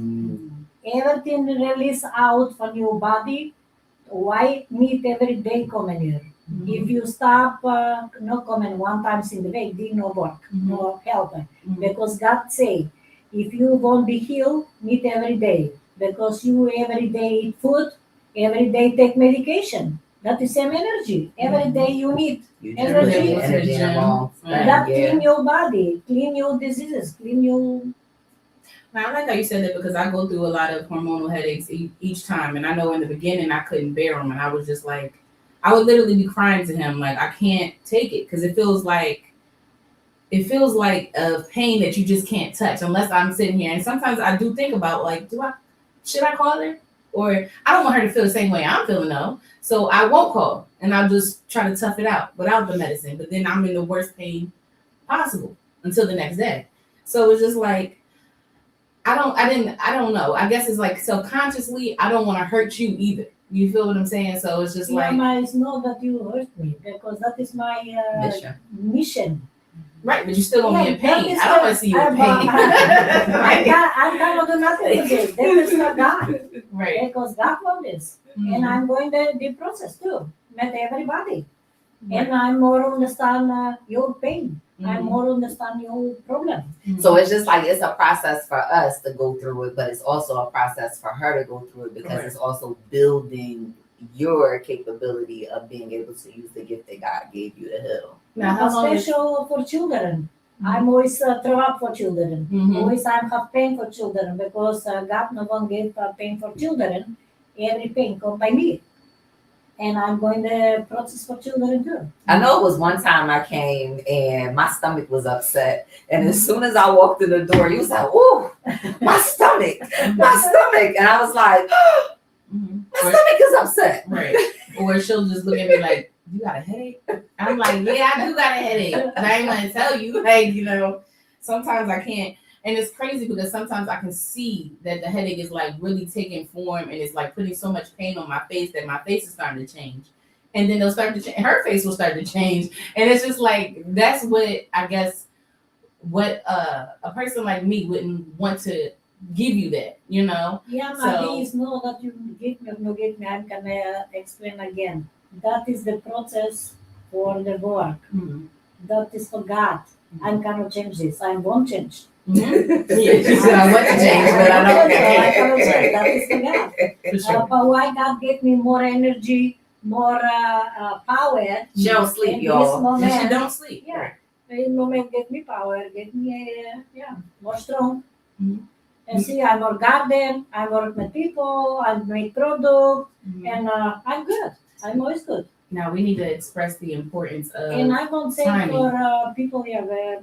Everything release out from your body. Why need every day coming here? If you stop not coming 1 time in the week, did no work, no help. Because God say, if you won't be healed, need every day. Because you every day eat food, every day take medication. That is same energy. Every day you need energy. That clean your body, clean your diseases, clean your. Now, I like how you said that because I go through a lot of hormonal headaches each time. And I know in the beginning I couldn't bear them. And I was just like, I would literally be crying to him. Like, I can't take it because it feels like a pain that you just can't touch unless I'm sitting here. And sometimes I do think about like, should I call her? Or I don't want her to feel the same way I'm feeling though. So I won't call and I'll just try to tough it out without the medicine. But then I'm in the worst pain possible until the next day. So it's just like, I don't know. I guess it's like subconsciously, I don't want to hurt you either. You feel what I'm saying? So it's just like. It's not that you hurt me because that is my mission. Right, but you still gonna be in pain. I don't want to see you in pain. I cannot do nothing today. That is not God. Right. Because God wants this. And I'm going the process too. Met everybody. Right. And I more understand your pain. I more understand your problem. So it's just like it's a process for us to go through it, but it's also a process for her to go through it because it's also building your capability of being able to use the gift that God gave you to heal. Now, special for children. I'm always throw up for children. Always I have pain for children because God no one gave pain for children. Every pain come by me. And I'm going the process for children too. I know it was one time I came and my stomach was upset. And as soon as I walked in the door, he was like, "Ooh, my stomach. And I was like, My stomach is upset. Right. Or she'll just look at me like, you got a headache? I'm like, yeah, I do got a headache. But I ain't gonna tell you. Like, you know, sometimes I can't. And it's crazy because sometimes I can see that the headache is like really taking form and it's like putting so much pain on my face that my face is starting to change. And then they'll start to change. Her face will start to change. And it's just like, that's what I guess what a person like me wouldn't want to give you that, you know? Yeah, So- maybe it's not that you give me or no give me. I'm gonna explain again. That is the process for the work. Mhm. That is for God. I cannot change this. I won't change. Mhm. Yeah, she said I want to change, but I don't I cannot change. care. That is for God. For sure. But why God gave me more energy, more power? She don't sleep, in y'all. This And moment, she don't sleep. Yeah. In moment, gave me power, gave me more strong. Mhm. And see, I work garden, I work with people, I make product, Mhm. and I'm good. I'm always good. Now we need to express the importance of And I won't say timing. for people here where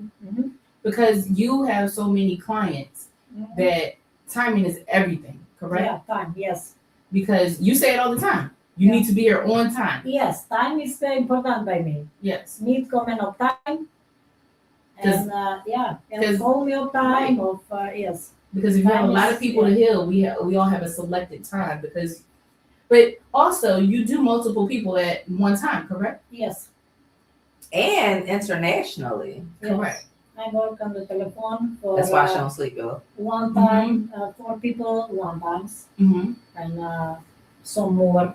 because you have so many clients that timing is everything, correct? yeah, time, yes. Because you say it all the time. You need to be here on time. Yes, time is very important by me. Yes. Need comment of time. And and 'cause- call me of time of yes. Because if you have a lot of people to heal, we all have a selected time because but also you do multiple people at one time, correct? Yes. And internationally. Correct. I work on the telephone for That's why she don't sleep, y'all. one time, 4 people, one times, Mm-hmm. and some more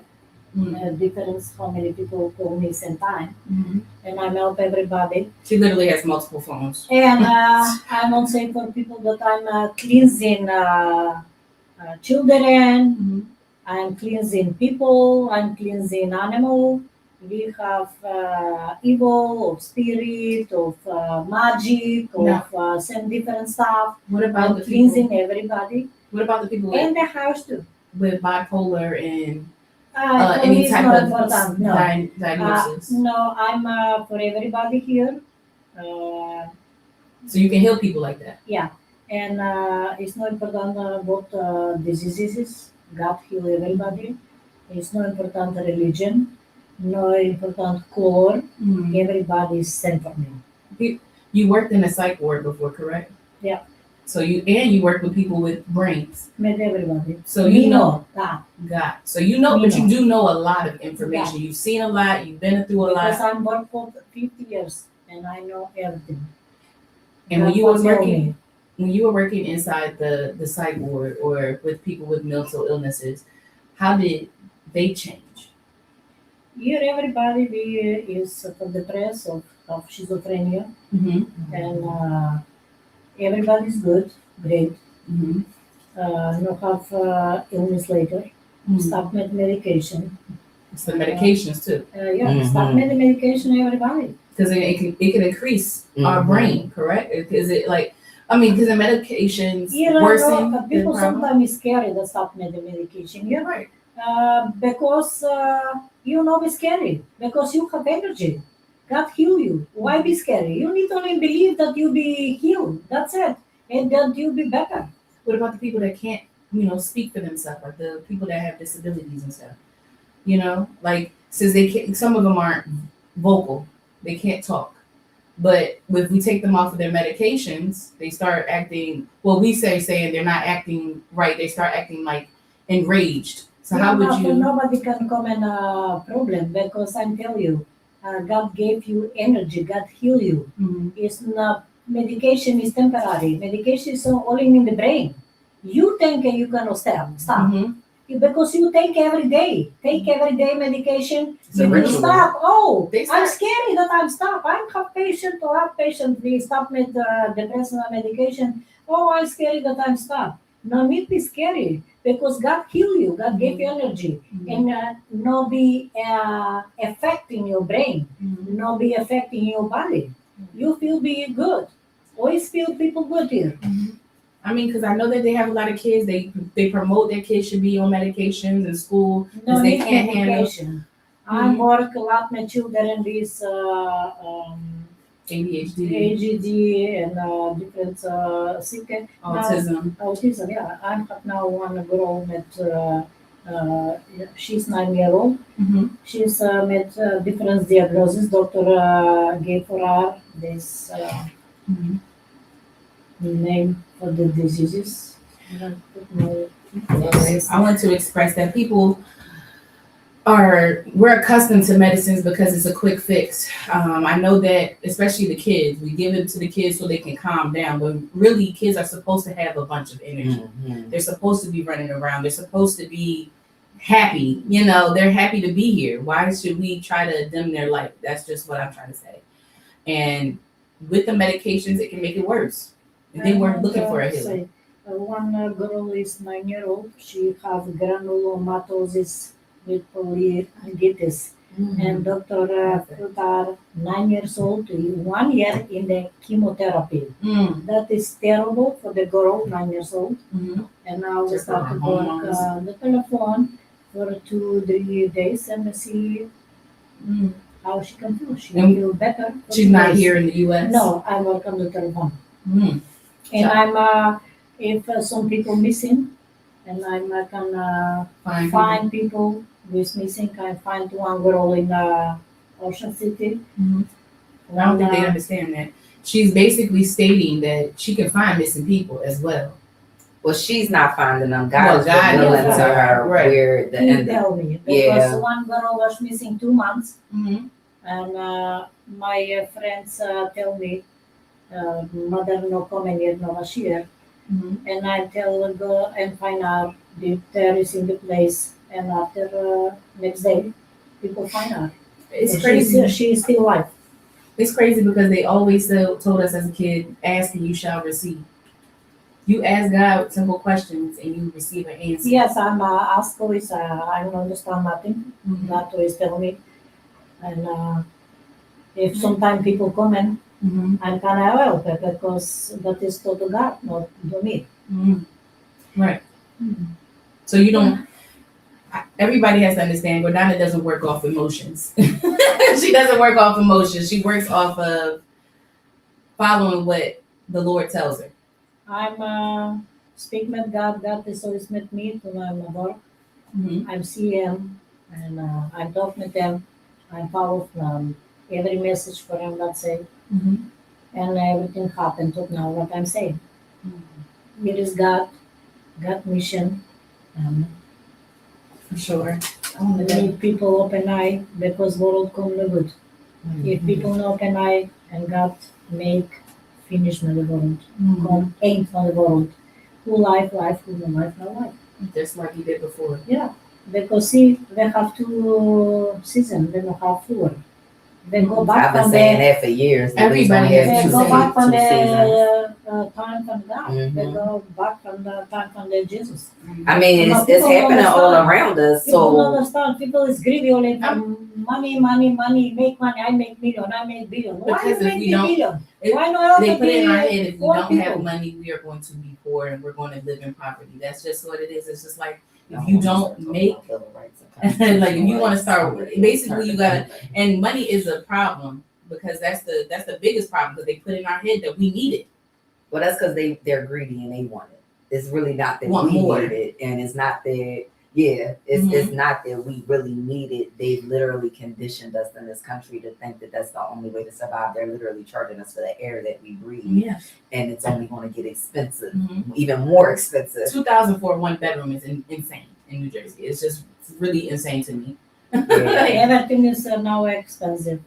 Mm-hmm. difference how many people call me same time, Mm-hmm. and I help everybody. She literally has multiple phones. And I won't say for people that I'm cleansing children, Mm-hmm. I'm cleansing people, I'm cleansing animal. We have evil of spirit, of magic, of some different stuff. What about I'm the cleansing people? everybody. What about the people And the house too. with bipolar and For me, any it's type not of important. No. diagnosis? No, I'm for everybody here. So you can heal people like that. And it's not important what diseases. God heal everybody. It's not important religion. No important color. Mm-hmm. Everybody is same for me. You worked in a psych ward before, correct? Yeah. So you work with people with brains. Met everybody. So you know that. God. So you know, Me but you know. do know a lot of information. You've seen a lot. You've been through a Because lot. I'm worked for 50 years and I know everything. And when God you were was telling working, me. when you were working inside the psych ward or with people with mental illnesses, how did they change? Here, everybody is for depressed of schizophrenia, Mm-hmm. and everybody's good, great. Mm-hmm. No have illness later. Stop medication. It's the medications too, Stop medication, everybody. because it can increase our Mhm. brain, correct? Is it like, I mean, because the medications worsen the People problem? sometimes is scary to stop medication. You're right. Because it's scary. Because you have energy. God heal you. Why be scary? You need only believe that you be healed. That's it, and that you'll be better. What about the people that can't, speak for themselves, like the people that have disabilities and stuff? Like since they can't, some of them aren't vocal, they can't talk. But if we take them off of their medications, they start acting. Well, we saying they're not acting right. They start acting like enraged. So how would you? Nobody can come in a problem because I'm telling you, God gave you energy. God heal you. Mhm. It's not medication is temporary. Medication is only in the brain. You think you cannot stop. Mhm. Because you take every day. Take every day medication. It's a You will ritual. stop. Oh, They I'm start- scary that I'm stop. I'm have patient to have patient. We stop with depression medication. Oh, I'm scary that I'm stop. No need be scary because God heal you. God gave you energy and no be affecting your brain. Mhm. No be affecting your body. You feel be good. Always feel people good here. I mean, because I know that they have a lot of kids. They promote their kids should be on medications in school. No they need can't handle- medication. I work a lot with children with ADHD, ADD and different sick autism. autism. Yeah, I have now one girl with She's 9 years old. Mm-hmm. She's made different diagnoses. Doctor gave for her this Mm-hmm. name for the diseases. I want to express that we're accustomed to medicines because it's a quick fix. I know that especially the kids, we give it to the kids so they can calm down, but really kids are supposed to have a bunch of energy. Mhm. They're supposed to be running around. They're supposed to be happy. You know, they're happy to be here. Why should we try to dim their light? That's just what I'm trying to say. And with the medications, it can make it worse. And then we're looking for a healing. One girl is 9 years old. She has granulomatosis with polyangiitis. And doctor put her 9 years old to 1 year in the chemotherapy. Mm. That is terrible for the girl, 9 years old. Mm-hmm. And now we Just start for to her work hormones. the telephone for 2-3 days and see Mm. how she can feel. She And can feel better. for She's 2 not days. here in the U.S. No, I work on the telephone. Mm. And So- I'm if some people missing, and I can find people who's missing. I find one girl in Ocean City. Mhm. I don't think they understand that. She's basically stating that she can find missing people as well. Well, she's not finding them. God Well, is God revealing knows. to her Right. where the He end. tell me because Yeah. one girl was missing 2 months, Mm-hmm. and my friends tell me mother no coming yet, no was here, Mm-hmm. and I tell her go and find out if there is in the place, and after next day, people find her. It's And crazy. She's still alive. It's crazy because they always told us as a kid, ask and you shall receive. You ask God simple questions and you receive an answer. Yes, I'm asked always. I don't understand nothing. Mhm. God always tell me, and if sometimes people come in, Mhm. I cannot help it because that is to the God, not to me. Mhm. Right. So you don't. Everybody has to understand. Gordana doesn't work off emotions. She doesn't work off emotions. She works off of following what the Lord tells her. I'm speak with God. God is always with me to my work. Mm-hmm. I see Him and I talk with Him. I follow every message for Him that say, Mm-hmm. and everything happened to now what I'm saying. It is God mission. For sure. We need people open eye because world come no good. If people no open eye and God make finish with the world, Mhm. come end for the world. Who life, who no life, no life. Just like you did before. Yeah, because see, they have 2 seasons, they don't have 4. They go back I've been from saying the that for years. Everybody they has go back from two seasons. the time from God. They Mhm. go back from the time from the Jesus. I mean, But it's people happening all understand. around us. People don't So understand. People is greedy only from money, make money. I make million, I make billion. Why Because you if make we the don't- billion? if Why not They help put it in our the head if we poor don't people? have money, we are going to be poor and we're going to live in poverty. That's just what it is. It's just like if you don't make, like if you want to start, basically you gotta, and money is a problem because that's the biggest problem because they put in our head that we need it. Well, that's because they're greedy and they want it. It's really not that Want we more. need it, and it's not that. Yeah, it's not that we really need it. They've literally conditioned us in this country to think that that's the only way to survive. They're literally charging us for the air that we breathe, Yes. and it's only going to get expensive, Mm-hmm. even more expensive. 2,000 for 1 bedroom is insane in New Jersey. It's just really insane to me. Everything is now expensive.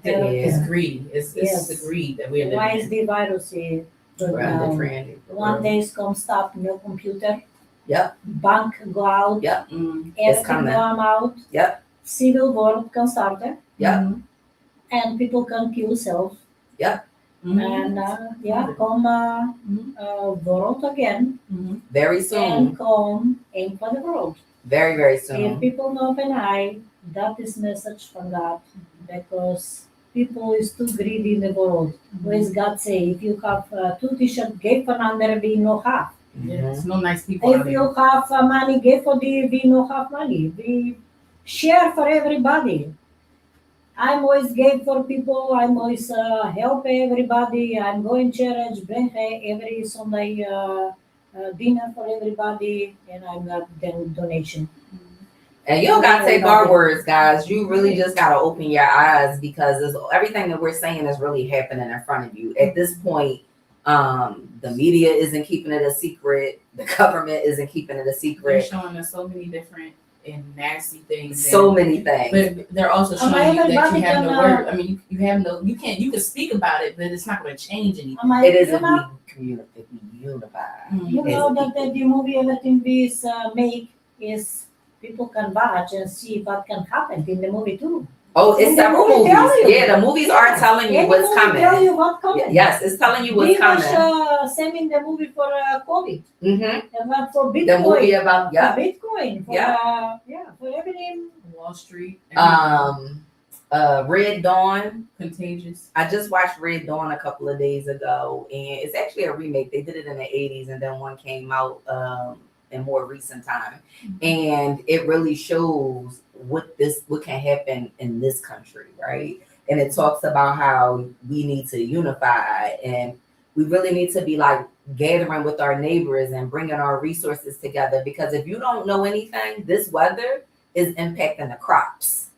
Yeah. It's greedy. It's Yes. the greed that we're Why living is in. the virus here? But We're under now, trend. one day it's come stop, no computer. Yep. Bank go out. Yep. Mm. It's Everything coming. go out. Yep. Civil war can start there. Yep. Mhm. And people can kill self. Mhm. And come world again Mhm. Very soon. and come aim for the world. Very, very If soon. people know open eye, that is message from God because people is too greedy in the world. What does God say? If you have 2 t-shirts, give for another, we no have. Yeah, it's no nice people out If here. you have money, give for the, we no have money. We share for everybody. I'm always give for people. I'm always help everybody. I'm going church, bring every Sunday dinner for everybody, and I'm not doing donation. And you don't gotta take our words, guys. You really just gotta open your eyes because everything that we're saying is really happening in front of you. At this point, the media isn't keeping it a secret. The government isn't keeping it a They're secret. showing us so many different and nasty things. So many things. But they're also Am showing I you that you everybody have no can, word. I mean, you have no. You can't. You can speak about it, but it's not going to change anything. It is if we communicate, if we unify. You know that the movie everything is make is people can watch and see what can happen in the movie too. Oh, it's And the several movie movies. tell you. Yeah, the movies are telling you And what's the movie tell coming. you what coming. Yes, it's telling you what's We watch coming. same in the movie for COVID Mm-hmm. and not for Bitcoin. The movie about For Bitcoin. For, Yeah. for everything. Wall Street. Red Dawn. Contagious. I just watched Red Dawn a couple of days ago, and it's actually a remake. They did it in the 80s, and then one came out in more recent time. And it really shows what can happen in this country, right? And it talks about how we need to unify, and we really need to be like gathering with our neighbors and bringing our resources together. Because if you don't know anything, this weather is impacting the crops.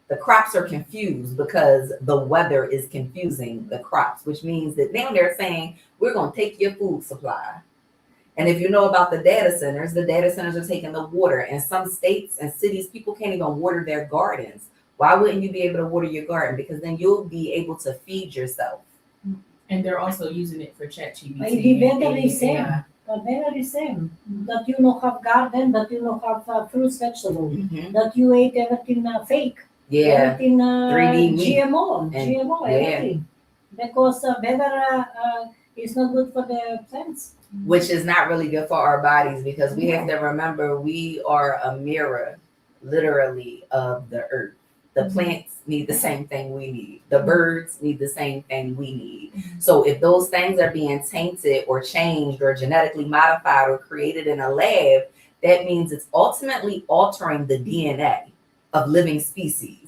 The crops are confused because the weather is confusing the crops, which means that now they're saying, we're going to take your food supply. And if you know about the data centers are taking the water. In some states and cities, people can't even water their gardens. Why wouldn't you be able to water your garden? Because then you'll be able to feed yourself. And they're also using it for ChatGPT. The weather is same. The weather is same. That you know have garden, that you know have fruits, vegetables, that you ate everything fake. Yeah. Everything 3D meat. GMO, everything. Because weather is not good for the plants. Which is not really good for our bodies because we have to remember we are a mirror, literally, of the earth. The plants need the same thing we need. The birds need the same thing we need. So if those things are being tainted or changed or genetically modified or created in a lab, that means it's ultimately altering the DNA of living species.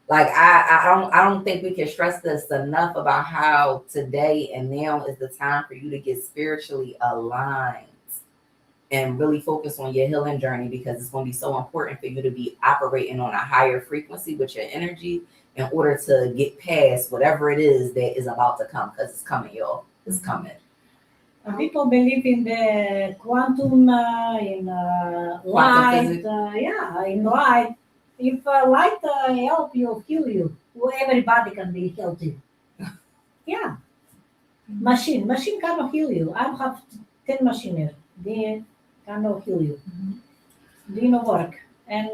Like I don't think we can stress this enough about how today and now is the time for you to get spiritually aligned and really focus on your healing journey, because it's going to be so important for you to be operating on a higher frequency with your energy in order to get past whatever it is that is about to come, because it's coming, y'all. It's coming. People believe in the quantum, in light, physics. In light. If light help you, heal you, everybody can be healthy. Yeah. Machine cannot heal you. I have 10 machines. They cannot heal you. They don't work. And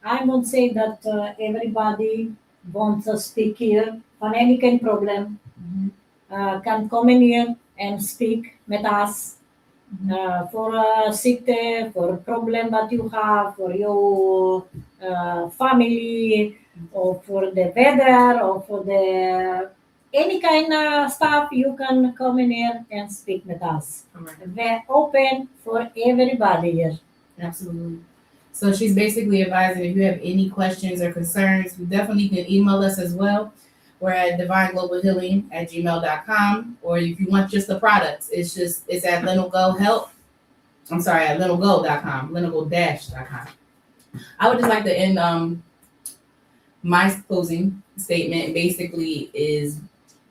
I won't say that everybody wants to speak here on any kind of problem. Can come in here and speak with us. For sick, for problem that you have, for your family, or for the weather, or for the any kind of stuff, you can come in here and speak with us. We're open for everybody here. Absolutely. So she's basically advising if you have any questions or concerns, you definitely can email us as well. We're at divineglobalhealing@gmail.com, or if you want just the products, it's at Lenil-Go Help. I'm sorry, at Lenil-Go.com, Lenil-Go-.com. I would just like to end my closing statement basically is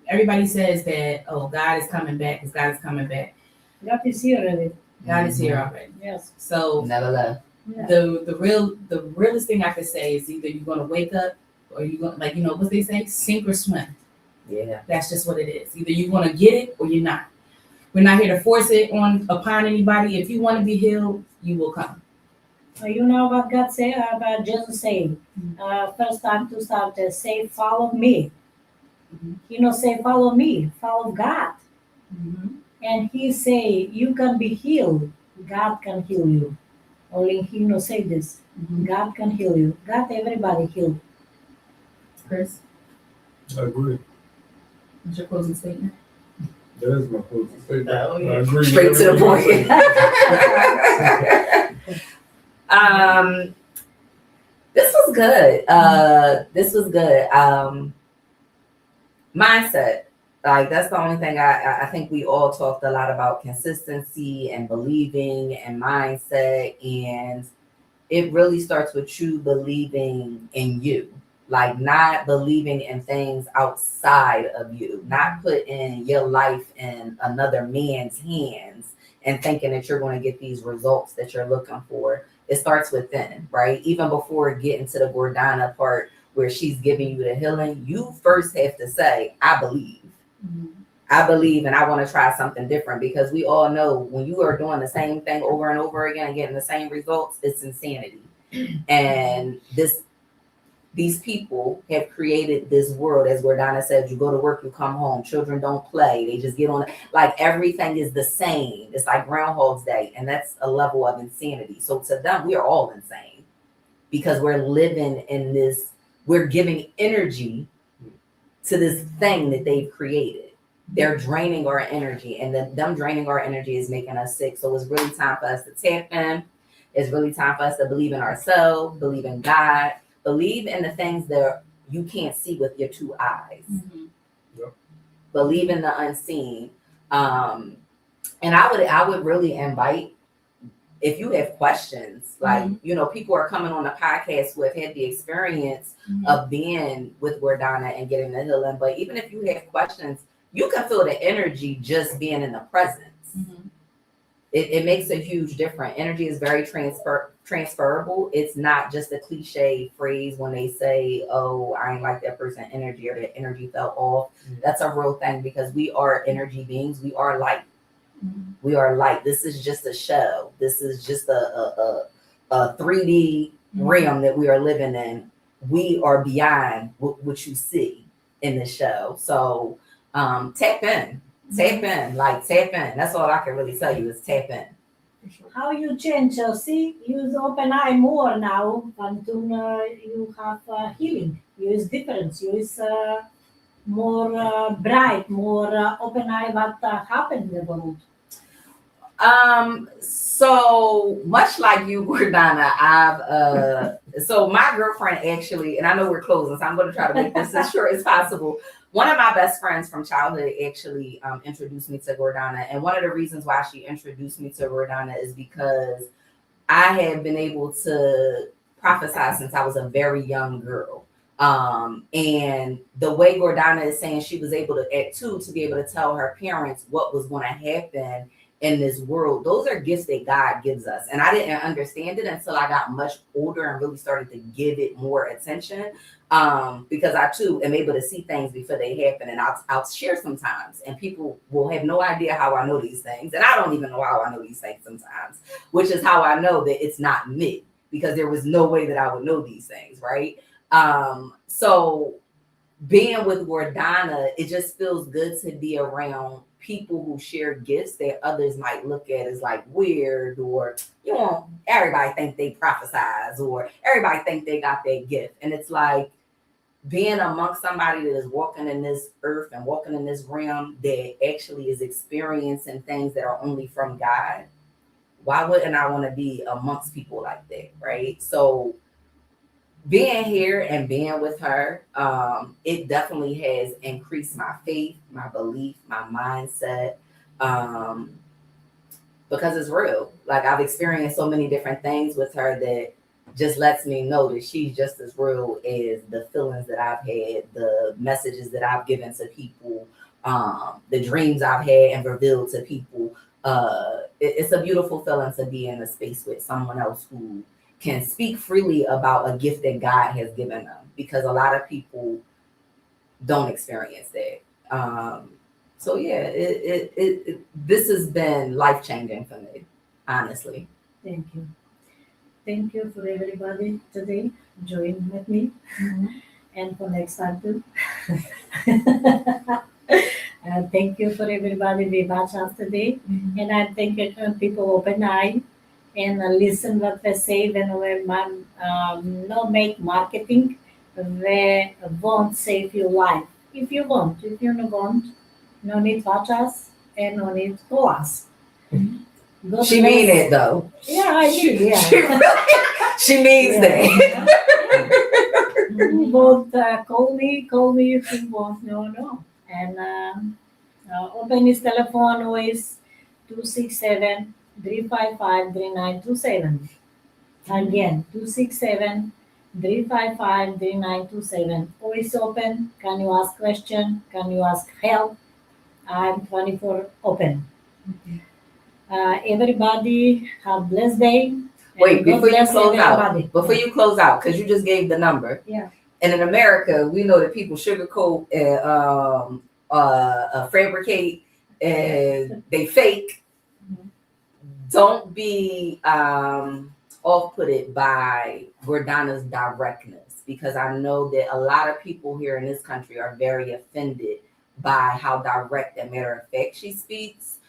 everybody says that, oh, God is coming back, because God is coming back. God is here already. God is here already. Yes. So Never left. Yeah. the realest thing I could say is either you're gonna wake up or you're gonna, like, what they say, sink or swim. Yeah. That's just what it is. Either you're gonna get it or you're not. We're not here to force it upon anybody. If you want to be healed, you will come. You know what God said about Jesus saying? First time to start, say, follow me. Say, follow me, follow God. And he say, you can be healed. God can heal you. Only he say this. God can heal you. God, everybody healed. Chris, I agree. what's your closing statement? That is my closing statement. Oh, yeah. I agree. Straight to the point. This was good. Mindset. Like that's the only thing I think we all talked a lot about consistency and believing and mindset, and it really starts with you believing in you, like not believing in things outside of you, not putting your life in another man's hands and thinking that you're going to get these results that you're looking for. It starts within, right? Even before getting to the Gordana part where she's giving you the healing, you first have to say, I believe. I believe and I want to try something different, because we all know when you are doing the same thing over and over again and getting the same results, it's insanity. And these people have created this world, as Gordana said, you go to work, you come home, children don't play, they just get on, like everything is the same. It's like Groundhog's Day, and that's a level of insanity. So to them, we are all insane because we're living in this, we're giving energy to this thing that they've created. They're draining our energy, and them draining our energy is making us sick. So it's really time for us to tap in. It's really time for us to believe in ourselves, believe in God, believe in the things that you can't see with your two eyes. Yep. Believe in the unseen. And I would really invite, if you have questions, like, you know, people are coming on the podcast who have had the experience of being with Gordana and getting the healing. But even if you have questions, you can feel the energy just being in the presence. It makes a huge difference. Energy is very transferable. It's not just a cliche phrase when they say, oh, I ain't like that person energy, or that energy fell off. That's a real thing, because we are energy beings. We are light. We are light. This is just a show. This is just a 3D realm that we are living in. We are beyond what you see in the show. So tap in. Tap in. That's all I can really tell you is tap in. How you change? See, use open eye more now until you have healing. Use difference. Use more bright, more open eye. What happened in the world? So much like you, Gordana, so my girlfriend actually, and I know we're closing, so I'm going to try to make this as short as possible. One of my best friends from childhood actually introduced me to Gordana. And one of the reasons why she introduced me to Gordana is because I have been able to prophesy since I was a very young girl. And the way Gordana is saying she was able to, at 2, to be able to tell her parents what was going to happen in this world, those are gifts that God gives us. And I didn't understand it until I got much older and really started to give it more attention. Because I too am able to see things before they happen, and I'll share sometimes, and people will have no idea how I know these things, and I don't even know how I know these things sometimes, which is how I know that it's not me, because there was no way that I would know these things, right? So being with Gordana, it just feels good to be around people who share gifts that others might look at as like weird, or you know, everybody think they prophesize, or everybody think they got that gift. And it's like being amongst somebody that is walking in this earth and walking in this realm that actually is experiencing things that are only from God. Why wouldn't I want to be amongst people like that, right? So being here and being with her, it definitely has increased my faith, my belief, my mindset, because it's real. Like, I've experienced so many different things with her that just lets me know that she's just as real as the feelings that I've had, the messages that I've given to people, the dreams I've had and revealed to people. It's a beautiful feeling to be in a space with someone else who can speak freely about a gift that God has given them, because a lot of people don't experience that. So yeah, this has been life-changing for me, honestly. Thank you. Thank you for everybody today joining with me, and for next time too. Thank you for everybody we watch us today, and I think people open eye and listen what they say when we no make marketing. We won't save your life. If you want, if you don't want, no need watch us and no need call us. God She bless. mean it though. Yeah, I did. Yeah. She means that. You won't call me if you want. No. And open his telephone always 267-355-3927. Again, 267-355-3927. Always open. Can you ask question? Can you ask help? I'm 24 open. Everybody have blessed day. and Wait, God before you bless close everybody. out, because you just gave the number. Yeah. And in America, we know that people sugarcoat and fabricate and they fake. Mhm. Don't be off-putted by Gordana's directness, because I know that a lot of people here in this country are very offended by how direct and matter of fact she speaks.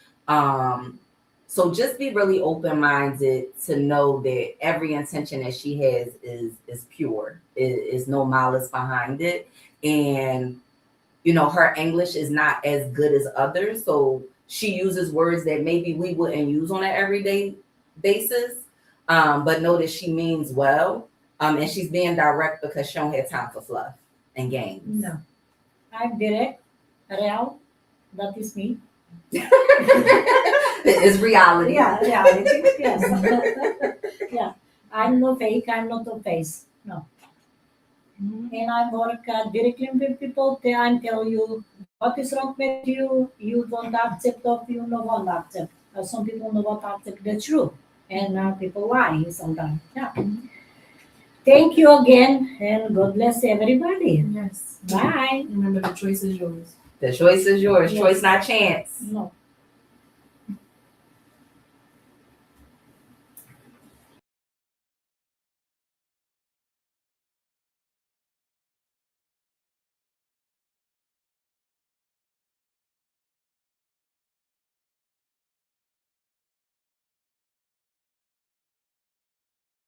So just be really open-minded to know that every intention that she has is pure. Is no malice behind it. And you know, her English is not as good as others, so she uses words that maybe we wouldn't use on an everyday basis. But know that she means well. And she's being direct because she don't have time for fluff and games. No. I'm direct, real. That is me. It's reality. Yeah, reality. Yes. Yeah. I'm no fake. I'm not a face. No. And I work directly with people. I tell you what is wrong with you. You don't accept of you no one accept. Some people no one accept the truth, and people lie sometimes. Yeah. Thank you again, and God bless everybody. Yes. Bye. Remember, the choice is yours. The choice is yours. Yes. Choice, not chance. No.